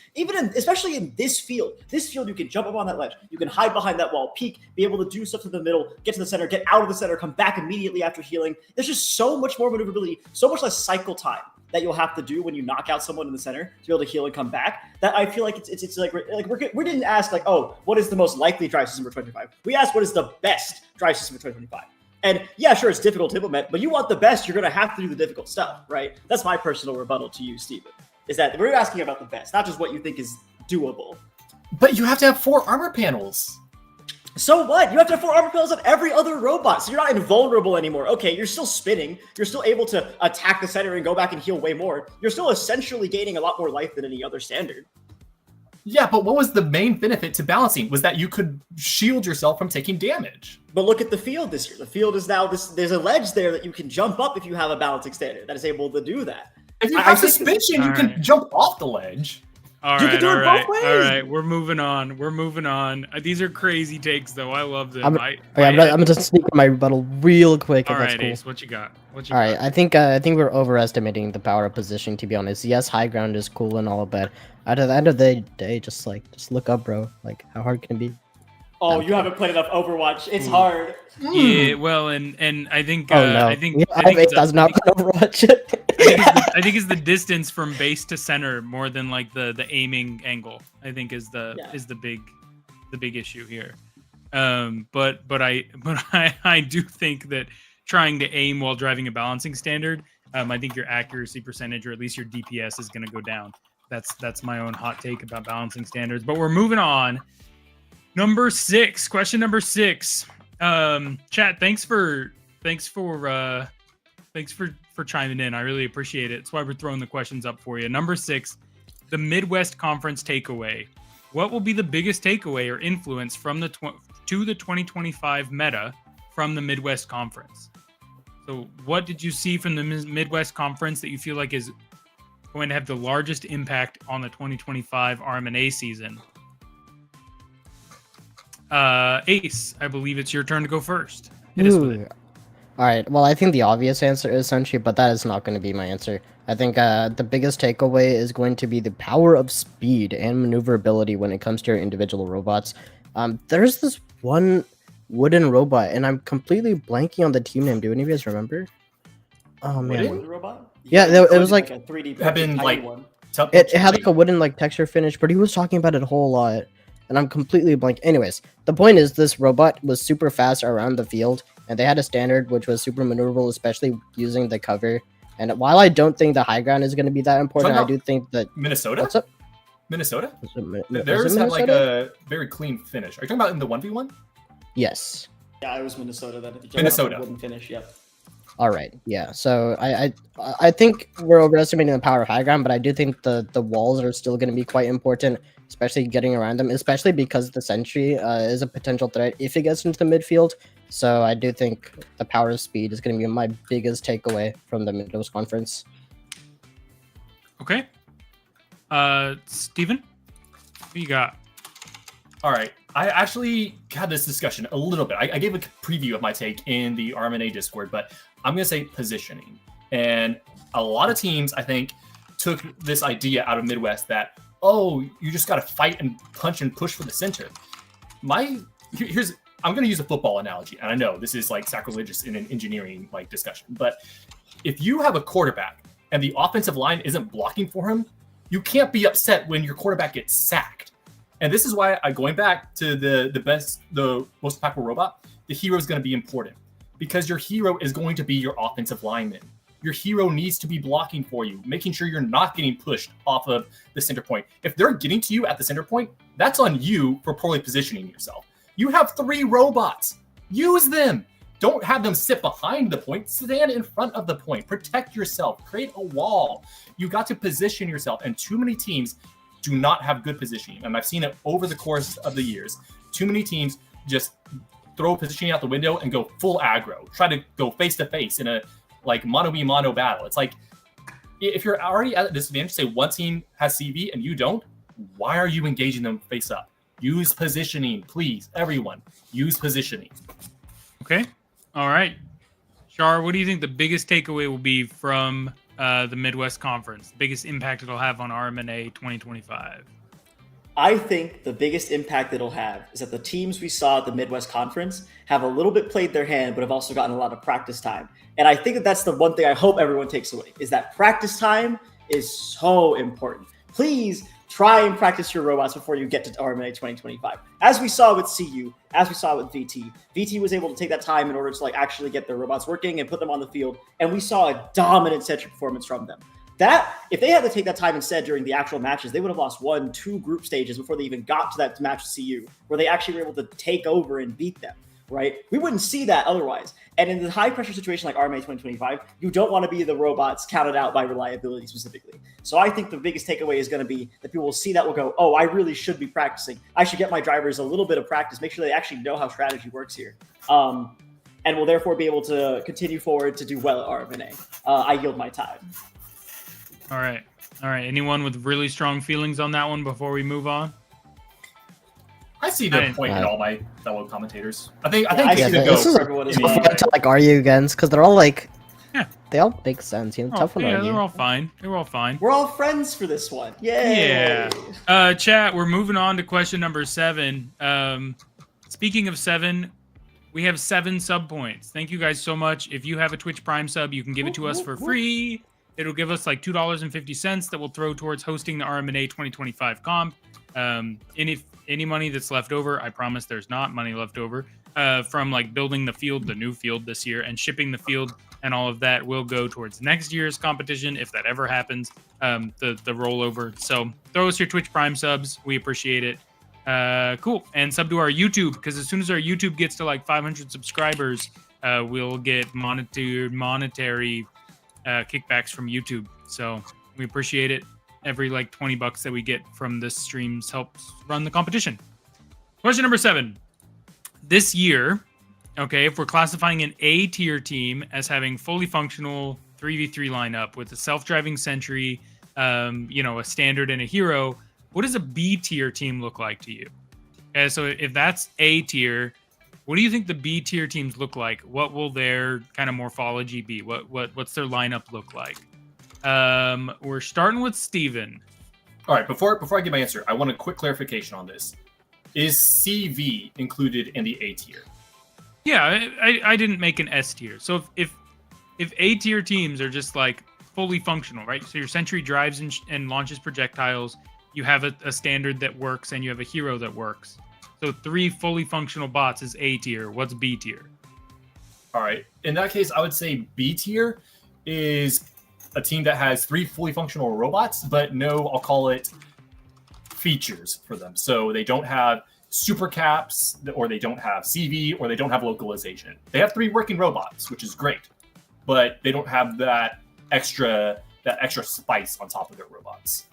Especially in this field. This field, you can jump up on that ledge. You can hide behind that wall, peek, be able to do stuff to the middle, get to the center, get out of the center, come back immediately after healing. There's just so much more maneuverability, so much less cycle time that you'll have to do when you knock out someone in the center to be able to heal and come back. That I feel like it's we didn't ask what is the most likely drive system for 2025. We asked what is the best drive system for 2025. And yeah, sure, it's difficult to implement, but you want the best, you're going to have to do the difficult stuff, right? That's my personal rebuttal to you, Steven, is that we're asking about the best, not just what you think is doable. But you have to have 4 armor panels. So what? You have to have 4 armor panels on every other robot, so you're not invulnerable anymore. Okay, you're still spinning. You're still able to attack the center and go back and heal way more. You're still essentially gaining a lot more life than any other standard. Yeah, but what was the main benefit to balancing? Was that you could shield yourself from taking damage. But look at the field this year. The field is now there's a ledge there that you can jump up if you have a balancing standard that is able to do that. If you have suspension, you can jump off the ledge. All right. We're moving on. These are crazy takes, though. I love them. I'm gonna just sneak my rebuttal real quick. All right, that's cool. Ace, what you got? All right, I think we're overestimating the power of positioning. To be honest, yes, high ground is cool and all, but at the end of the day, just look up, bro. How hard can it be? Oh, you haven't played enough Overwatch. It's hard. Yeah, well, and I think no. I think that's not Overwatch. I think it's the distance from base to center more than the aiming angle. I think is the big issue here. But I do think that trying to aim while driving a balancing standard, I think your accuracy percentage or at least your DPS is going to go down. That's my own hot take about balancing standards. But we're moving on. Question number 6. Chat, thanks for chiming in. I really appreciate it. That's why we're throwing the questions up for you. Number 6, the Midwest Conference takeaway. What will be the biggest takeaway or influence from the 2025 meta from the Midwest Conference? So what did you see from the Midwest Conference that you feel like is going to have the largest impact on the 2025 RMNA season? Ace, I believe it's your turn to go first. All right. Well, I think the obvious answer is Sentry, but that is not going to be my answer. I think the biggest takeaway is going to be the power of speed and maneuverability when it comes to your individual robots. There's this one wooden robot, and I'm completely blanking on the team name. Do any of you guys remember? Oh man. Wooden robot? Yeah, it was like a 3D. It had a wooden texture finish, but he was talking about it a whole lot. And I'm completely blank. Anyways, the point is this robot was super fast around the field, and they had a standard which was super maneuverable, especially using the cover. And while I don't think the high ground is going to be that important, I do think that Minnesota. What's up? Minnesota. Theirs Theirs had a very clean finish. Are you talking about in the 1v1? Yes. Yeah, it was Minnesota that Minnesota wouldn't finish. Yep. All right. Yeah. So I think we're overestimating the power of high ground, but I do think the walls are still going to be quite important, especially getting around them, especially because the sentry is a potential threat if it gets into the midfield. So I do think the power of speed is going to be my biggest takeaway from the Midwest Conference. Okay. Steven, what you got? All right. I actually had this discussion a little bit. I gave a preview of my take in the RMNA Discord, but I'm going to say positioning. And a lot of teams, I think, took this idea out of Midwest that, oh, you just got to fight and punch and push for the center. Here's I'm going to use a football analogy, and I know this is like sacrilegious in an engineering like discussion, but if you have a quarterback and the offensive line isn't blocking for him, you can't be upset when your quarterback gets sacked. And this is why going back to the most impactful robot, the hero is going to be important because your hero is going to be your offensive lineman. Your hero needs to be blocking for you, making sure you're not getting pushed off of the center point. If they're getting to you at the center point, that's on you for poorly positioning yourself. You have 3 robots. Use them. Don't have them sit behind the point. Stand in front of the point. Protect yourself. Create a wall. You got to position yourself. And too many teams do not have good positioning. And I've seen it over the course of the years. Too many teams just throw positioning out the window and go full aggro. Try to go face to face in a like mano-a-mano battle. It's like, if you're already at a disadvantage, say one team has CV and you don't, why are you engaging them face up? Use positioning, please. Everyone, use positioning. Okay. All right. Shaur, what do you think the biggest takeaway will be from the Midwest Conference? The biggest impact it'll have on RMNA 2025? I think the biggest impact it'll have is that the teams we saw at the Midwest Conference have a little bit played their hand, but have also gotten a lot of practice time. And I think that that's the one thing I hope everyone takes away, is that practice time is so important. Please try and practice your robots before you get to RMNA 2025. As we saw with CU, as we saw with VT, VT was able to take that time in order to like actually get their robots working and put them on the field. And we saw a dominant Sentry performance from them. That, if they had to take that time instead during the actual matches, they would have lost 1-2 group stages before they even got to that match with CU, where they actually were able to take over and beat them, right? We wouldn't see that otherwise. And in the high pressure situation like RMA 2025, you don't want to be the robots counted out by reliability specifically. So I think the biggest takeaway is going to be that people will see that, will go, oh, I really should be practicing. I should get my drivers a little bit of practice, make sure they actually know how strategy works here. And will therefore be able to continue forward to do well at RMNA. I yield my time. All right. Anyone with really strong feelings on that one before we move on? I see the point in all my fellow commentators. I think I they see should this is go. to like argue against because they're all like, they all make sense. You know, tough one to argue. They're all fine. We're all friends for this one. Yay! Yeah. Chat. We're moving on to question number 7. Speaking of 7, we have 7 sub points. Thank you guys so much. If you have a Twitch Prime sub, you can give it to us for free. It'll give us like $2.50 that we'll throw towards hosting the RMNA 2025 comp. Any money that's left over, I promise there's not money left over, from like building the field, the new field this year, and shipping the field and all of that will go towards next year's competition if that ever happens, the rollover. So throw us your Twitch Prime subs. We appreciate it. Cool. And sub to our YouTube, because as soon as our YouTube gets to like 500 subscribers, we'll get monetary kickbacks from YouTube. So we appreciate it. Every like $20 that we get from this streams helps run the competition. Question number 7. This year, okay, if we're classifying an A tier team as having fully functional 3v3 lineup with a self-driving sentry, a standard and a hero, what does a B tier team look like to you? Okay, so if that's A tier, what do you think the B tier teams look like? What will their kind of morphology be? What's their lineup look like? We're starting with Steven. All right, before I give my answer, I want a quick clarification on this. Is CV included in the A tier? Yeah, I didn't make an S tier. So if A tier teams are just like fully functional, right? So your sentry drives and launches projectiles, you have a standard that works, and you have a hero that works. So 3 fully functional bots is A tier. What's B tier? All right. In that case, I would say B tier is a team that has 3 fully functional robots, but no, I'll call it features for them. So they don't have super caps, or they don't have CV, or they don't have localization. They have 3 working robots, which is great, but they don't have that extra spice on top of their robots.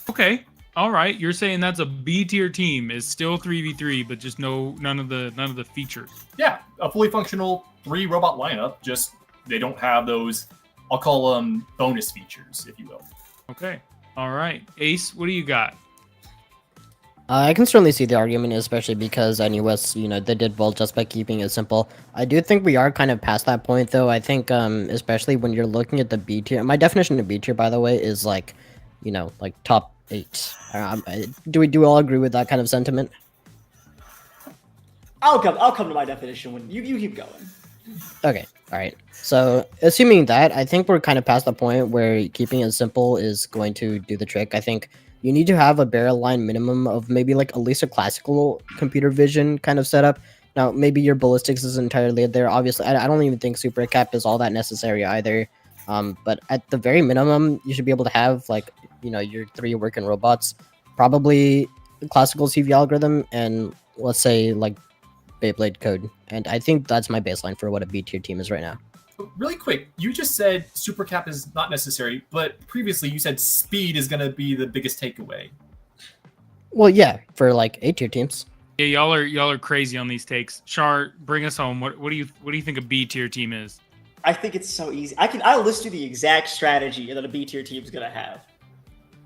Okay. All right. You're saying that's a B tier team is still 3v3, but just none of the features. Yeah, a fully functional 3 robot lineup, just they don't have those, I'll call them bonus features, if you will. Okay. All right. Ace, what do you got? I can certainly see the argument, especially because NUS, they did well just by keeping it simple. I do think we are kind of past that point, though. I think, especially when you're looking at the B tier, my definition of B tier, by the way, is like, like top 8. Do we all agree with that kind of sentiment? I'll come to my definition when you keep going. Okay, all right. So assuming that, I think we're kind of past the point where keeping it simple is going to do the trick. I think you need to have a barrel line minimum of maybe like at least a classical computer vision kind of setup. Now, maybe your ballistics is entirely there. Obviously, I don't even think super cap is all that necessary either. But at the very minimum, you should be able to have like, your 3 working robots, probably classical CV algorithm, and let's say like Beyblade code. And I think that's my baseline for what a B tier team is right now. Really quick, you just said super cap is not necessary, but previously you said speed is going to be the biggest takeaway. Well, yeah, for like A tier teams. Yeah, y'all are crazy on these takes. Shaur, bring us home. What do you think a B tier team is? I think it's so easy. I'll list you the exact strategy that a B tier team is gonna have.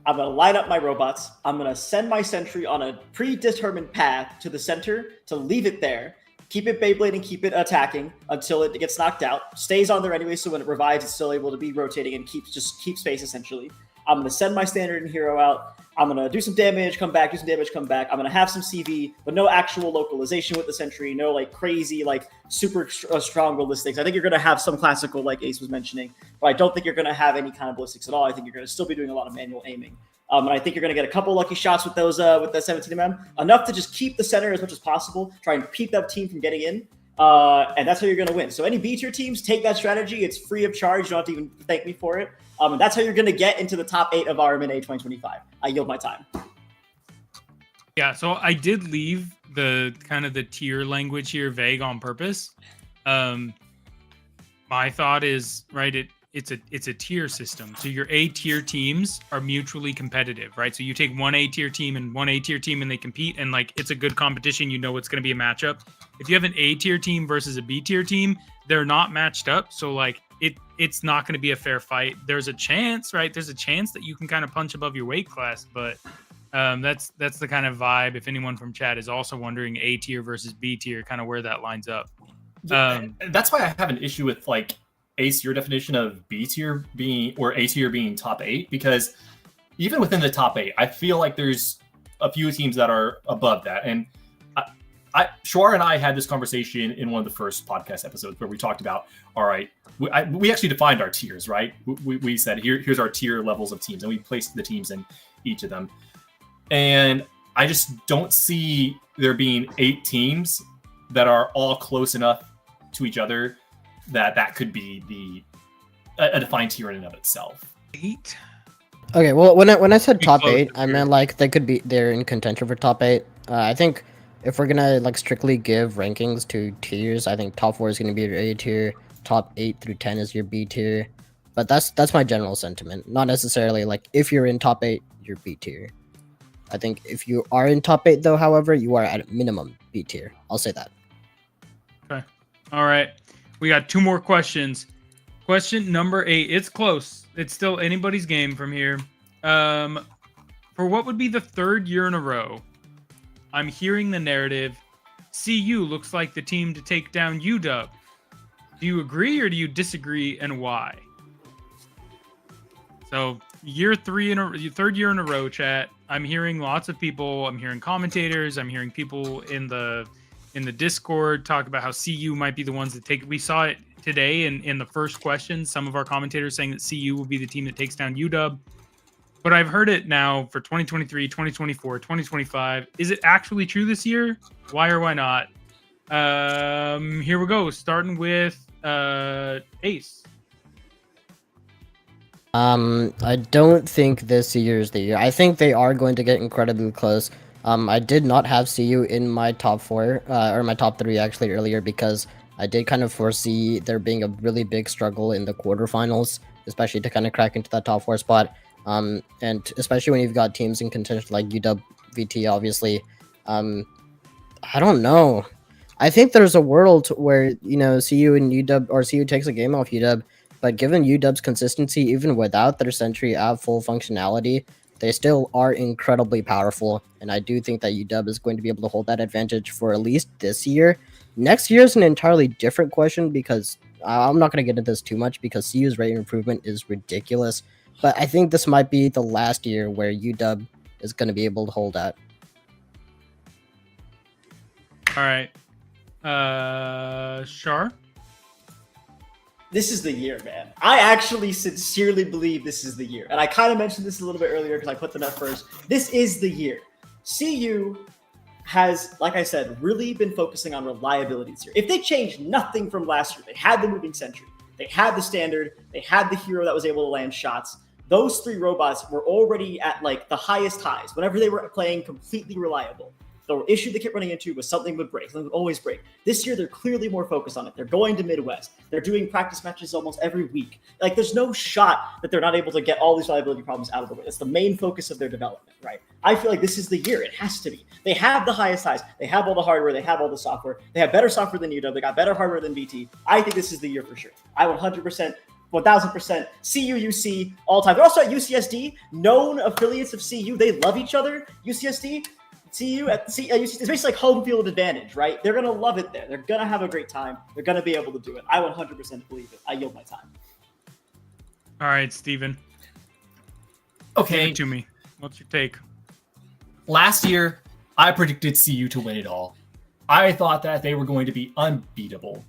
I'm gonna line up my robots. I'm gonna send my sentry on a predetermined path to the center to leave it there. Keep it Beyblade and keep it attacking until it gets knocked out. Stays on there anyway, so when it revives, it's still able to be rotating and keep space essentially. I'm gonna send my standard and hero out. I'm gonna do some damage, come back, do some damage, come back. I'm gonna have some CV, but no actual localization with the sentry, no like crazy, like super strong ballistics. I think you're gonna have some classical, like Ace was mentioning, but I don't think you're gonna have any kind of ballistics at all. I think you're gonna still be doing a lot of manual aiming. And I think you're gonna get a couple lucky shots with those with the 17mm, enough to just keep the center as much as possible, try and keep that team from getting in. And that's how you're going to win. So any B tier teams, take that strategy. It's free of charge. You don't have to even thank me for it. And that's how you're going to get into the top 8 of RMNA 2025. I yield my time. Yeah, so I did leave the kind of the tier language here vague on purpose. My thought is, right, it's a tier system. So your A tier teams are mutually competitive, right? So you take one A tier team and one A tier team and they compete, and like it's a good competition. You know it's going to be a matchup. If you have an A tier team versus a B tier team, they're not matched up. So like it's not going to be a fair fight. There's a chance, right? There's a chance that you can kind of punch above your weight class, but that's the kind of vibe. If anyone from chat is also wondering A tier versus B tier, kind of where that lines up. That's why I have an issue with like Ace, your definition of B tier being or A tier being top 8, because even within the top 8, I feel like there's a few teams that are above that. And Shaur and I had this conversation in one of the first podcast episodes where we talked about, all right, we actually defined our tiers, right? We said, here's our tier levels of teams, and we placed the teams in each of them. And I just don't see there being 8 teams that are all close enough to each other that could be a defined tier in and of itself. 8? Okay, well, when I said top close 8, to I tier. meant like they're in contention for top 8. I think if we're gonna like strictly give rankings to tiers, I think top 4 is gonna be your A tier, top 8 through 10 is your B tier. But that's my general sentiment. Not necessarily like if you're in top 8, you're B tier. I think if you are in top 8 though, however, you are at minimum B tier. I'll say that. Okay. All right. We got 2 more questions. Question number 8. It's close. It's still anybody's game from here. For what would be the 3rd year in a row, I'm hearing the narrative, CU looks like the team to take down UW. Do you agree or do you disagree, and why? So third year in a row, chat. I'm hearing lots of people. I'm hearing commentators. I'm hearing people in the Discord talk about how CU might be the ones that take. We saw it today in the first question. Some of our commentators saying that CU will be the team that takes down UW. But I've heard it now for 2023, 2024, 2025. Is it actually true this year? Why or why not? Here we go. Starting with Ace. I don't think this year is the year. I think they are going to get incredibly close. I did not have CU in my top 4, or my top 3 actually earlier, because I did kind of foresee there being a really big struggle in the quarterfinals, especially to kind of crack into that top 4 spot. And especially when you've got teams in contention like UW, VT, obviously. I don't know. I think there's a world where, CU and UW, or CU takes a game off UW, but given UW's consistency, even without their sentry at full functionality, they still are incredibly powerful. And I do think that UW is going to be able to hold that advantage for at least this year. Next year is an entirely different question, because I'm not going to get into this too much because CU's rate of improvement is ridiculous. But I think this might be the last year where UW is going to be able to hold that. All right. Shaur. This is the year, man. I actually sincerely believe this is the year. And I kind of mentioned this a little bit earlier because I put them at first. This is the year. CU has, like I said, really been focusing on reliability this year. If they changed nothing from last year, they had the moving sentry, they had the standard, they had the hero that was able to land shots. Those three robots were already at like the highest highs whenever they were playing completely reliable. The issue they kept running into was something would break, something would always break. This year, they're clearly more focused on it. They're going to Midwest. They're doing practice matches almost every week. Like, there's no shot that they're not able to get all these reliability problems out of the way. That's the main focus of their development, right? I feel like this is the year. It has to be. They have the highest highs. They have all the hardware. They have all the software. They have better software than UW. They got better hardware than BT. I think this is the year for sure. I 100%. 1000% CUUC all time. They're also at UCSD, known affiliates of CU. They love each other. UCSD, CU at UCSD. It's basically like home field advantage, right? They're gonna love it there. They're gonna have a great time. They're gonna be able to do it. I 100% believe it. I yield my time. All right, Steven. Okay. Give it to me. What's your take? Last year, I predicted CU to win it all. I thought that they were going to be unbeatable.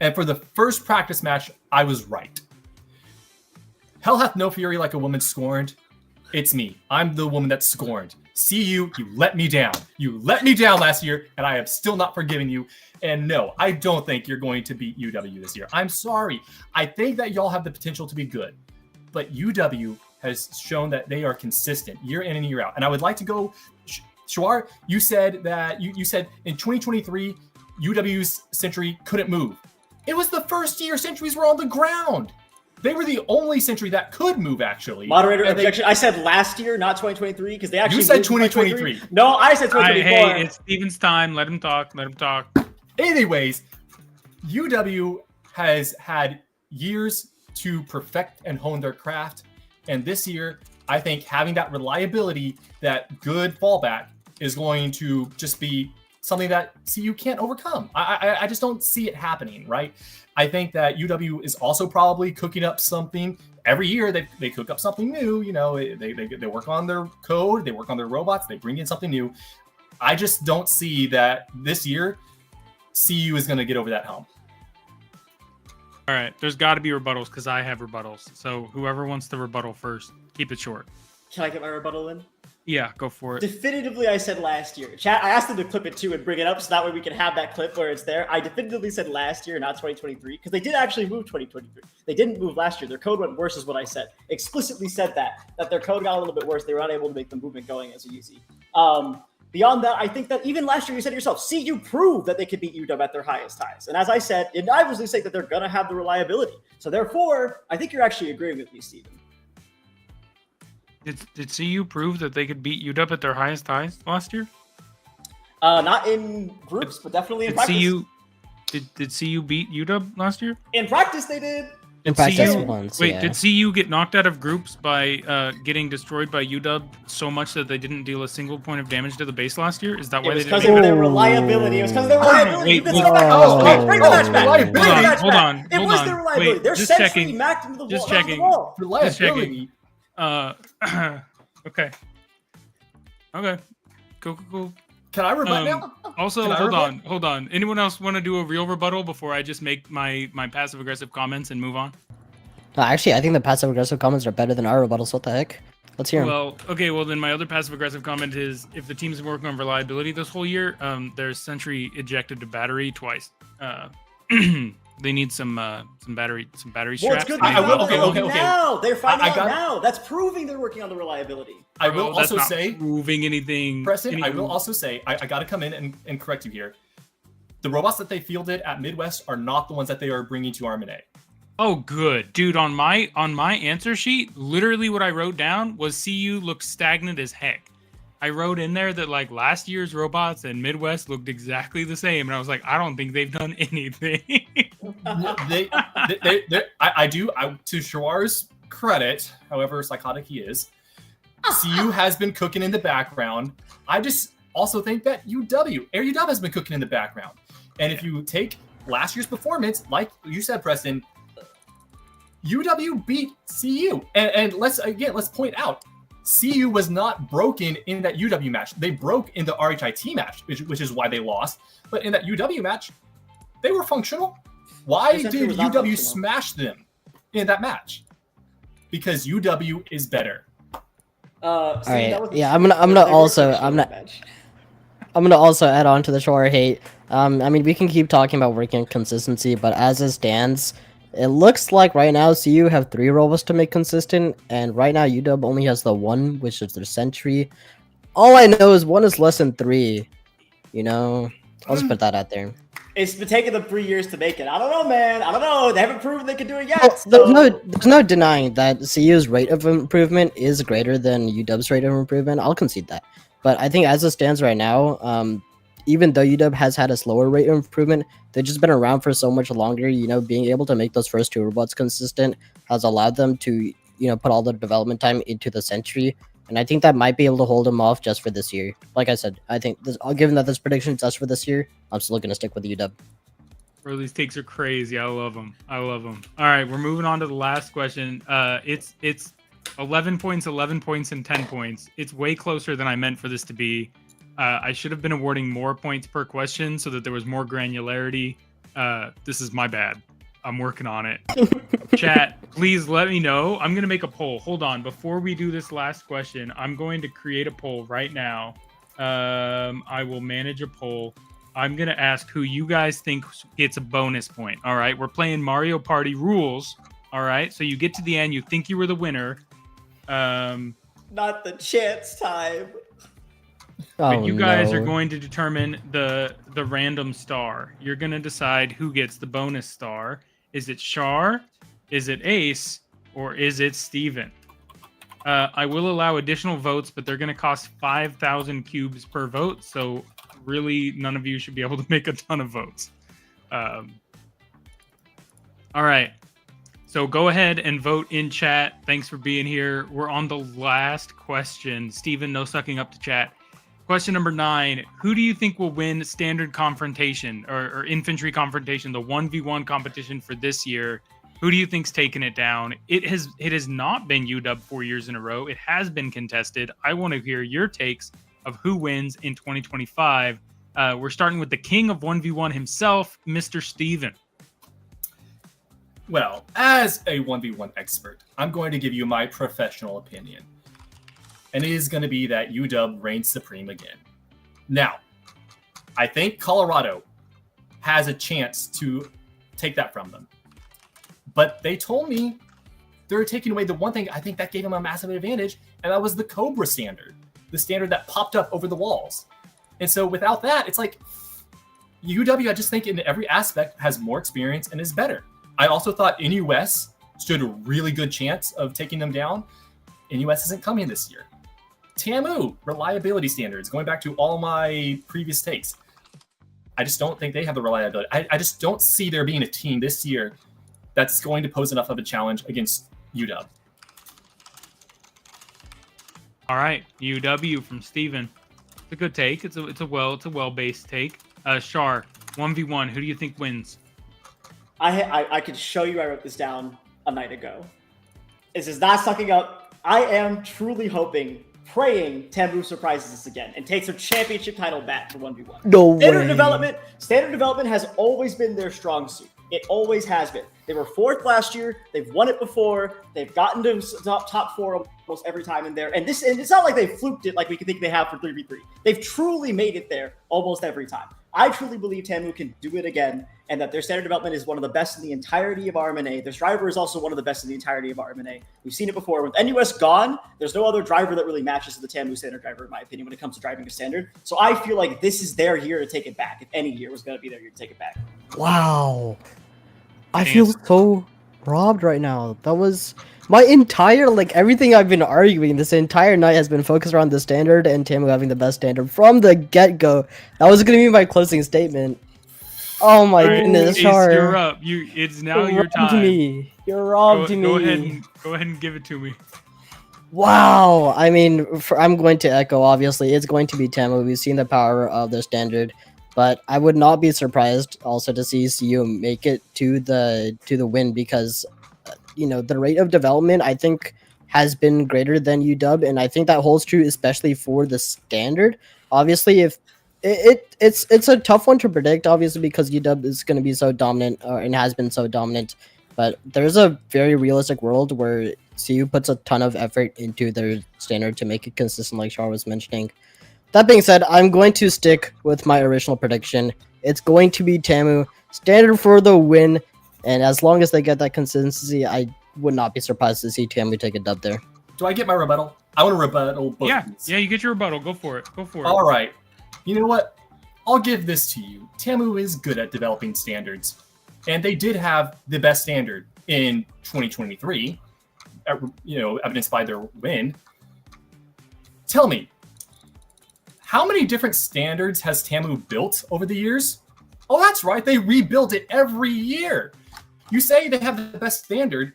And for the first practice match, I was right. Hell hath no fury like a woman scorned. It's me. I'm the woman that's scorned. CU, you let me down. You let me down last year, and I have still not forgiven you. And no, I don't think you're going to beat UW this year. I'm sorry. I think that y'all have the potential to be good. But UW has shown that they are consistent year in and year out. And I would like to go, Shaur, you said that you said in 2023, UW's Sentry couldn't move. It was the first year Sentries were on the ground. They were the only Sentry that could move, actually. Moderator objection. I said last year, not 2023, because they actually. You said 2023. No, I said 2024. Hey, it's Steven's time. Let him talk. Let him talk. Anyways, UW has had years to perfect and hone their craft. And this year, I think having that reliability, that good fallback, is going to just be something that CU can't overcome. I just don't see it happening, right? I think that UW is also probably cooking up something. Every year they cook up something new. You know, they work on their code, they work on their robots, they bring in something new. I just don't see that this year CU is going to get over that hump. All right, there's got to be rebuttals because I have rebuttals. So whoever wants the rebuttal first, keep it short. Can I get my rebuttal in? Yeah, go for it. Definitively, I said last year. Chat, I asked them to clip it too and bring it up so that way we can have that clip where it's there. I definitively said last year, not 2023, because they did actually move 2023. They didn't move last year. Their code went worse is what I said. Explicitly said that their code got a little bit worse. They were not able to make the movement going as easy. Beyond that, I think that even last year, you said yourself, CU proved that they could beat UW at their highest highs. And as I said, I was going to say that they're going to have the reliability. So therefore, I think you're actually agreeing with me, Steven. Did CU prove that they could beat UW at their highest highs last year? Not in groups, but definitely in practice. Did CU beat UW last year? In practice, they did. In practice CU, once, wait, yeah. did CU get knocked out of groups by getting destroyed by UW so much that they didn't deal a single point of damage to the base last year? Is that why It was they because didn't? of their reliability. It was because of their reliability. You can wait, go back. oh, Bring the match back. reliability. Bring the match Hold back. on, It hold was on. their reliability. Wait, Their just sentry checking. macked into the wall. Just That was checking. the wall. Reliability. Okay. Okay. Cool. Can I rebut now? Also, Can I hold on. Anyone else want to do a real rebuttal before I just make my passive aggressive comments and move on? Actually, I think the passive aggressive comments are better than our rebuttals. What the heck? Let's hear them. Well, okay. Well, then my other passive aggressive comment is if the team's been working on reliability this whole year, their Sentry ejected the battery twice. They need some battery Well, straps. it's good. I will- okay. Now they're finding I out got- now. That's proving they're working on the reliability. I will That's also not say, proving anything. Preston, I will also say, I got to come in and correct you here. The robots that they fielded at Midwest are not the ones that they are bringing to RMNA. Oh, good, dude. On my answer sheet, literally what I wrote down was CU looks stagnant as heck. I wrote in there that like last year's robots and Midwest looked exactly the same, and I was like, I don't think they've done anything. I do. To Shaur's credit, however psychotic he is, CU has been cooking in the background. I just also think that UW has been cooking in the background. And if you take last year's performance, like you said, Preston, UW beat CU. And let's point out, CU was not broken in that UW match. They broke in the RHIT match, which is why they lost. But in that UW match, They were functional. Why The did Sentry was not UW functional. smash them in that match? Because UW is better. All right. Yeah, I'm gonna also add on to the shaur hate. I mean, we can keep talking about working consistency, but as it stands, it looks like right now CU have 3 robots to make consistent, and right now UW only has the 1, which is their sentry. All I know is 1 is less than 3. You know, I'll just put that out there. It's been taking them 3 years to make it. I don't know, man. I don't know. They haven't proven they can do it yet. Well, there's no denying that CU's rate of improvement is greater than UW's rate of improvement. I'll concede that. But I think as it stands right now, even though UW has had a slower rate of improvement, they've just been around for so much longer. You know, being able to make those first 2 robots consistent has allowed them to, put all the development time into the sentry. And I think that might be able to hold them off just for this year. Like I said, I think given that this prediction is just for this year, I'm still going to stick with UW. Bro, these takes are crazy. I love them. All right, we're moving on to the last question. It's 11 points, and 10 points. It's way closer than I meant for this to be. I should have been awarding more points per question so that there was more granularity. This is my bad. I'm working on it. Chat, please let me know. I'm going to make a poll. Hold on. Before we do this last question, I'm going to create a poll right now. I will manage a poll. I'm going to ask who you guys think gets a bonus point. All right. We're playing Mario Party rules. All right. So you get to the end. You think you were the winner. Not the chance time. But you guys are going to determine the random star. You're going to decide who gets the bonus star. Is it Shaur? Is it Ace? Or is it Steven? I will allow additional votes, but they're going to cost 5,000 cubes per vote. So really, none of you should be able to make a ton of votes. All right. So go ahead and vote in chat. Thanks for being here. We're on the last question. Steven, no sucking up to chat. Question number 9. Who do you think will win standard confrontation or infantry confrontation, the 1v1 competition for this year? Who do you think's taking it down? It has not been UW 4 years in a row. It has been contested. I want to hear your takes of who wins in 2025. We're starting with the king of 1v1 himself, Mr. Steven. Well, as a 1v1 expert, I'm going to give you my professional opinion. And it is going to be that UW reigns supreme again. Now, I think Colorado has a chance to take that from them. But they told me they're taking away the one thing I think that gave them a massive advantage, and that was the Cobra standard, the standard that popped up over the walls. And so without that, it's like UW, I just think in every aspect has more experience and is better. I also thought NUS stood a really good chance of taking them down. NUS isn't coming this year. TAMU, reliability standards, going back to all my previous takes. I just don't think they have the reliability. I just don't see there being a team this year that's going to pose enough of a challenge against UW. All right, UW from Steven. It's a good take. It's a well-based take. Shaur, 1v1, who do you think wins? I could show you. I wrote this down a night ago. This is not sucking up. I am truly hoping, praying Tamu surprises us again and takes their championship title back for 1v1. No way. Standard development has always been their strong suit. It always has been. They were 4th last year. They've won it before. They've gotten to top 4 almost every time in there. And it's not like they fluked it like we could think they have for 3v3. They've truly made it there almost every time. I truly believe Tamu can do it again, and that their standard development is one of the best in the entirety of RMNA. Their driver is also one of the best in the entirety of RMNA. We've seen it before. With NUS gone, there's no other driver that really matches the Tamu standard driver, in my opinion, when it comes to driving a standard. So I feel like this is their year to take it back. If any year was going to be their year to take it back. Wow. I feel so robbed right now. That was my entire, everything I've been arguing this entire night has been focused around the standard and Tamu having the best standard from the get-go. That was going to be my closing statement. Oh my goodness, Shaur. You're up. It's now your time. You're robbed me. Go ahead and give it to me. Wow. I mean, I'm going to echo, obviously. It's going to be Tamu. We've seen the power of their standard. But I would not be surprised also to see CU make it to the win because, the rate of development, I think, has been greater than UW. And I think that holds true, especially for the standard. Obviously, if It's a tough one to predict, obviously, because UW is going to be so dominant, and has been so dominant. But there's a very realistic world where CU puts a ton of effort into their standard to make it consistent, like Shaur was mentioning. That being said, I'm going to stick with my original prediction. It's going to be TAMU standard for the win, and as long as they get that consistency, I would not be surprised to see TAMU take a dub there. Do I get my rebuttal? I want to rebuttal both Yeah, of these. yeah, you get your rebuttal. Go for it. Go for it. All right. You know what? I'll give this to you. TAMU is good at developing standards, and they did have the best standard in 2023, evidenced by their win. Tell me, how many different standards has TAMU built over the years? Oh, that's right. They rebuild it every year. You say they have the best standard.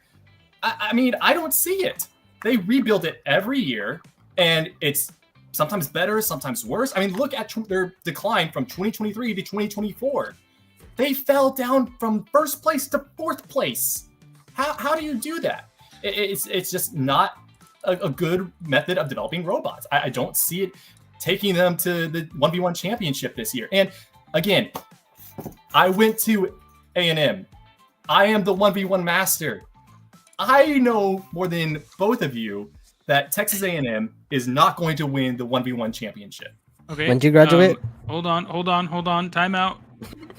I mean, I don't see it. They rebuild it every year, and it's sometimes better, sometimes worse. I mean, look at their decline from 2023 to 2024. They fell down from first place to fourth place. How do you do that? It's just not a good method of developing robots. I don't see it taking them to the 1v1 championship this year. And again, I went to A&M. I am the 1v1 master. I know more than both of you that Texas A&M is not going to win the 1v1 championship. Okay. When did you graduate? Hold on. Time out.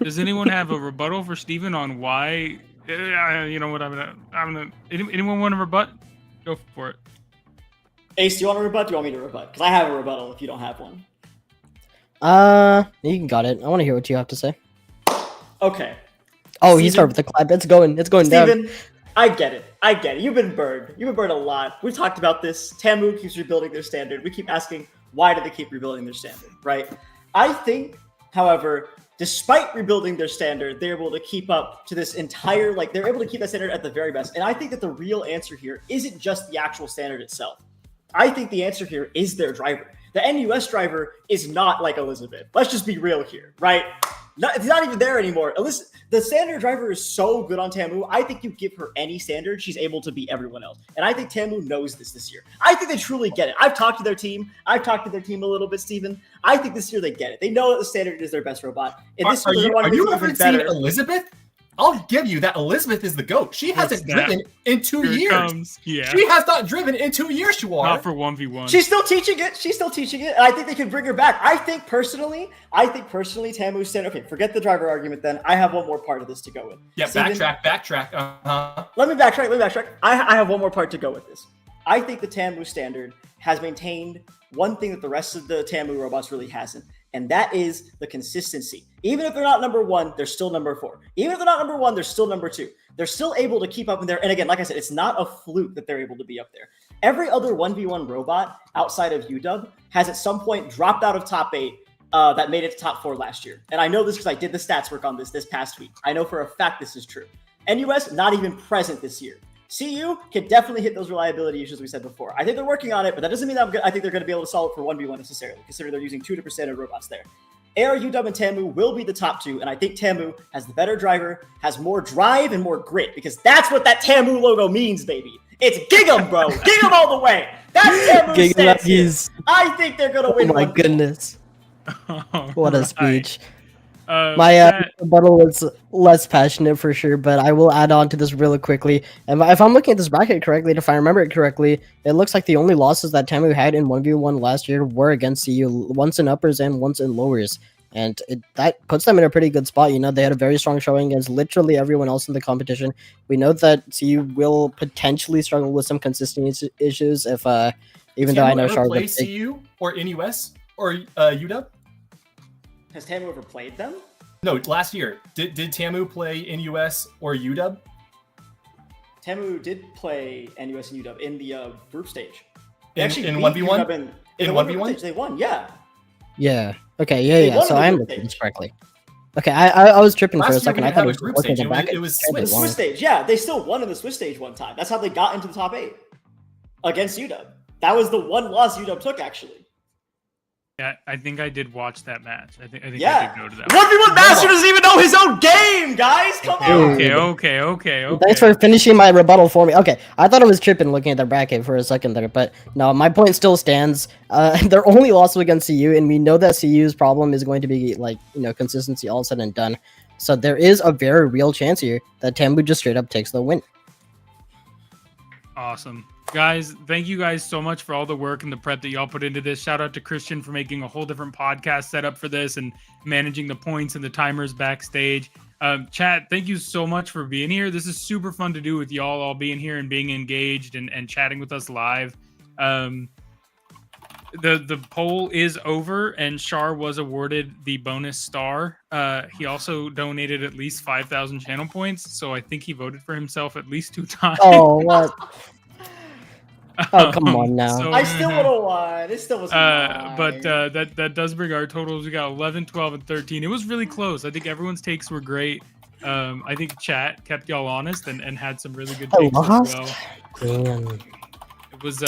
Does anyone have a rebuttal for Steven on why? You know what? I'm gonna. Anyone want to rebut? Go for it. Ace, do you want to rebut? Do you want me to rebut? Because I have a rebuttal if you don't have one. You got it. I want to hear what you have to say. Okay. Oh, he started with the clap. It's going down. Steven, I get it. You've been burned. You've been burned a lot. We've talked about this. TAMU keeps rebuilding their standard. We keep asking, why do they keep rebuilding their standard, right? I think, however, despite rebuilding their standard, they're able to keep up to this entire, they're able to keep that standard at the very best. And I think that the real answer here isn't just the actual standard itself. I think the answer here is their driver. The NUS driver is not like Elizabeth. Let's just be real here, right? It's not even there anymore. The standard driver is so good on TAMU. I think you give her any standard, she's able to beat everyone else. And I think TAMU knows this year. I think they truly get it. I've talked to their team. I've talked to their team a little bit, Steven. I think this year they get it. They know that the standard is their best robot. And this Are you ever seen Elizabeth? I'll give you that Elizabeth is the GOAT. She hasn't driven in 2 years. Yeah. She has not driven in 2 years, Shaur. Not for 1v1. She's still teaching it. And I think they can bring her back. I think personally, TAMU's standard. Okay, forget the driver argument then. I have one more part of this to go with. Yeah, Steven, backtrack. Let me backtrack. I have one more part to go with this. I think the TAMU standard has maintained one thing that the rest of the TAMU robots really hasn't, and that is the consistency. Even if they're not number one, they're still number 4. Even if they're not number 1, they're still number 2. They're still able to keep up in there. And again, like I said, it's not a fluke that they're able to be up there. Every other 1v1 robot outside of UW has at some point dropped out of top 8 that made it to top 4 last year. And I know this because I did the stats work on this past week. I know for a fact this is true. NUS, not even present this year. CU can definitely hit those reliability issues we said before. I think they're working on it, but that doesn't mean I think they're going to be able to solve it for 1v1 necessarily, considering they're using 2% of robots there. AR, UW, and TAMU will be the top 2, and I think TAMU has the better driver, has more drive and more grit, because that's what that TAMU logo means, baby. It's Gig'em, bro. Gig'em all the way. That's TAMU stance. I think they're going to win. Oh my goodness. What a speech. Right. My rebuttal was less passionate for sure, but I will add on to this really quickly. And if I'm looking at this bracket correctly, if I remember it correctly, it looks like the only losses that TAMU had in 1v1 last year were against CU, once in uppers and once in lowers. And that puts them in a pretty good spot. You know, they had a very strong showing against literally everyone else in the competition. We know that CU will potentially struggle with some consistency issues if, even though I know Shaur play CU or NUS or UW? Has TAMU ever played them? No, last year. Did TAMU play NUS or UW? TAMU did play NUS and UW in the group stage. In 1v1? In 1v1? They won, yeah. Yeah. Okay, yeah. So I am looking at this correctly. Okay, I was tripping for a second. I thought it was group stage. It was Swiss. Swiss stage, yeah. They still won in the Swiss stage one time. That's how they got into the top 8 against UW. That was the one loss UW took, actually. Yeah, I think I did watch that match. I think I Yeah. did go to that. 1v1 Master doesn't even know his own game, guys. Come on. Okay. Thanks for finishing my rebuttal for me. Okay, I thought I was tripping looking at the bracket for a second there, but no, my point still stands. They're only lost against CU, and we know that CU's problem is going to be like consistency all said and done. So there is a very real chance here that Tambu just straight up takes the win. Awesome. Guys, thank you guys so much for all the work and the prep that y'all put into this. Shout out to Christian for making a whole different podcast setup for this and managing the points and the timers backstage. Chat, thank you so much for being here. This is super fun to do with y'all all being here and being engaged and chatting with us live. The poll is over and Shaur was awarded the bonus star. He also donated at least 5,000 channel points, so I think he voted for himself at least 2 times. Oh, what? Oh, come on now. So, I still would have won. It still was but that does bring our totals. We got 11, 12, and 13. It was really close. I think everyone's takes were great. I think chat kept y'all honest and had some really good takes as well. Damn. It was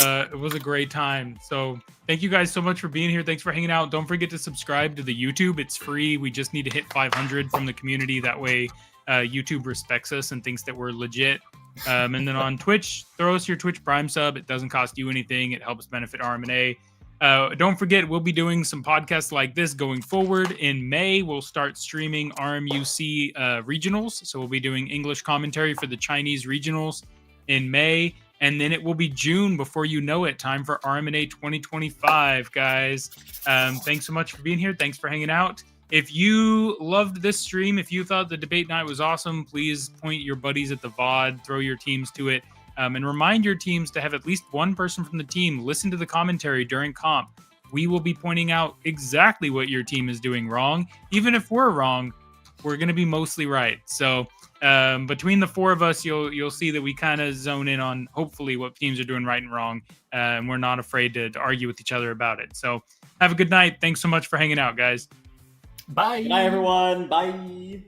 a great time. So thank you guys so much for being here. Thanks for hanging out. Don't forget to subscribe to the YouTube. It's free. We just need to hit 500 from the community. That way YouTube respects us and thinks that we're legit. And then on Twitch, throw us your Twitch Prime sub. It doesn't cost you anything. It helps benefit RMNA. Don't forget, we'll be doing some podcasts like this going forward. In May, we'll start streaming RMUC regionals. So we'll be doing English commentary for the Chinese regionals in May. And then it will be June before you know it. Time for RMNA 2025, guys. Thanks so much for being here. Thanks for hanging out. If you loved this stream, if you thought the debate night was awesome, please point your buddies at the VOD, throw your teams to it, and remind your teams to have at least one person from the team listen to the commentary during comp. We will be pointing out exactly what your team is doing wrong. Even if we're wrong, we're going to be mostly right. So between the 4 of us, you'll see that we kind of zone in on hopefully what teams are doing right and wrong, and we're not afraid to argue with each other about it. So have a good night. Thanks so much for hanging out, guys. Bye. Good night, everyone. Bye.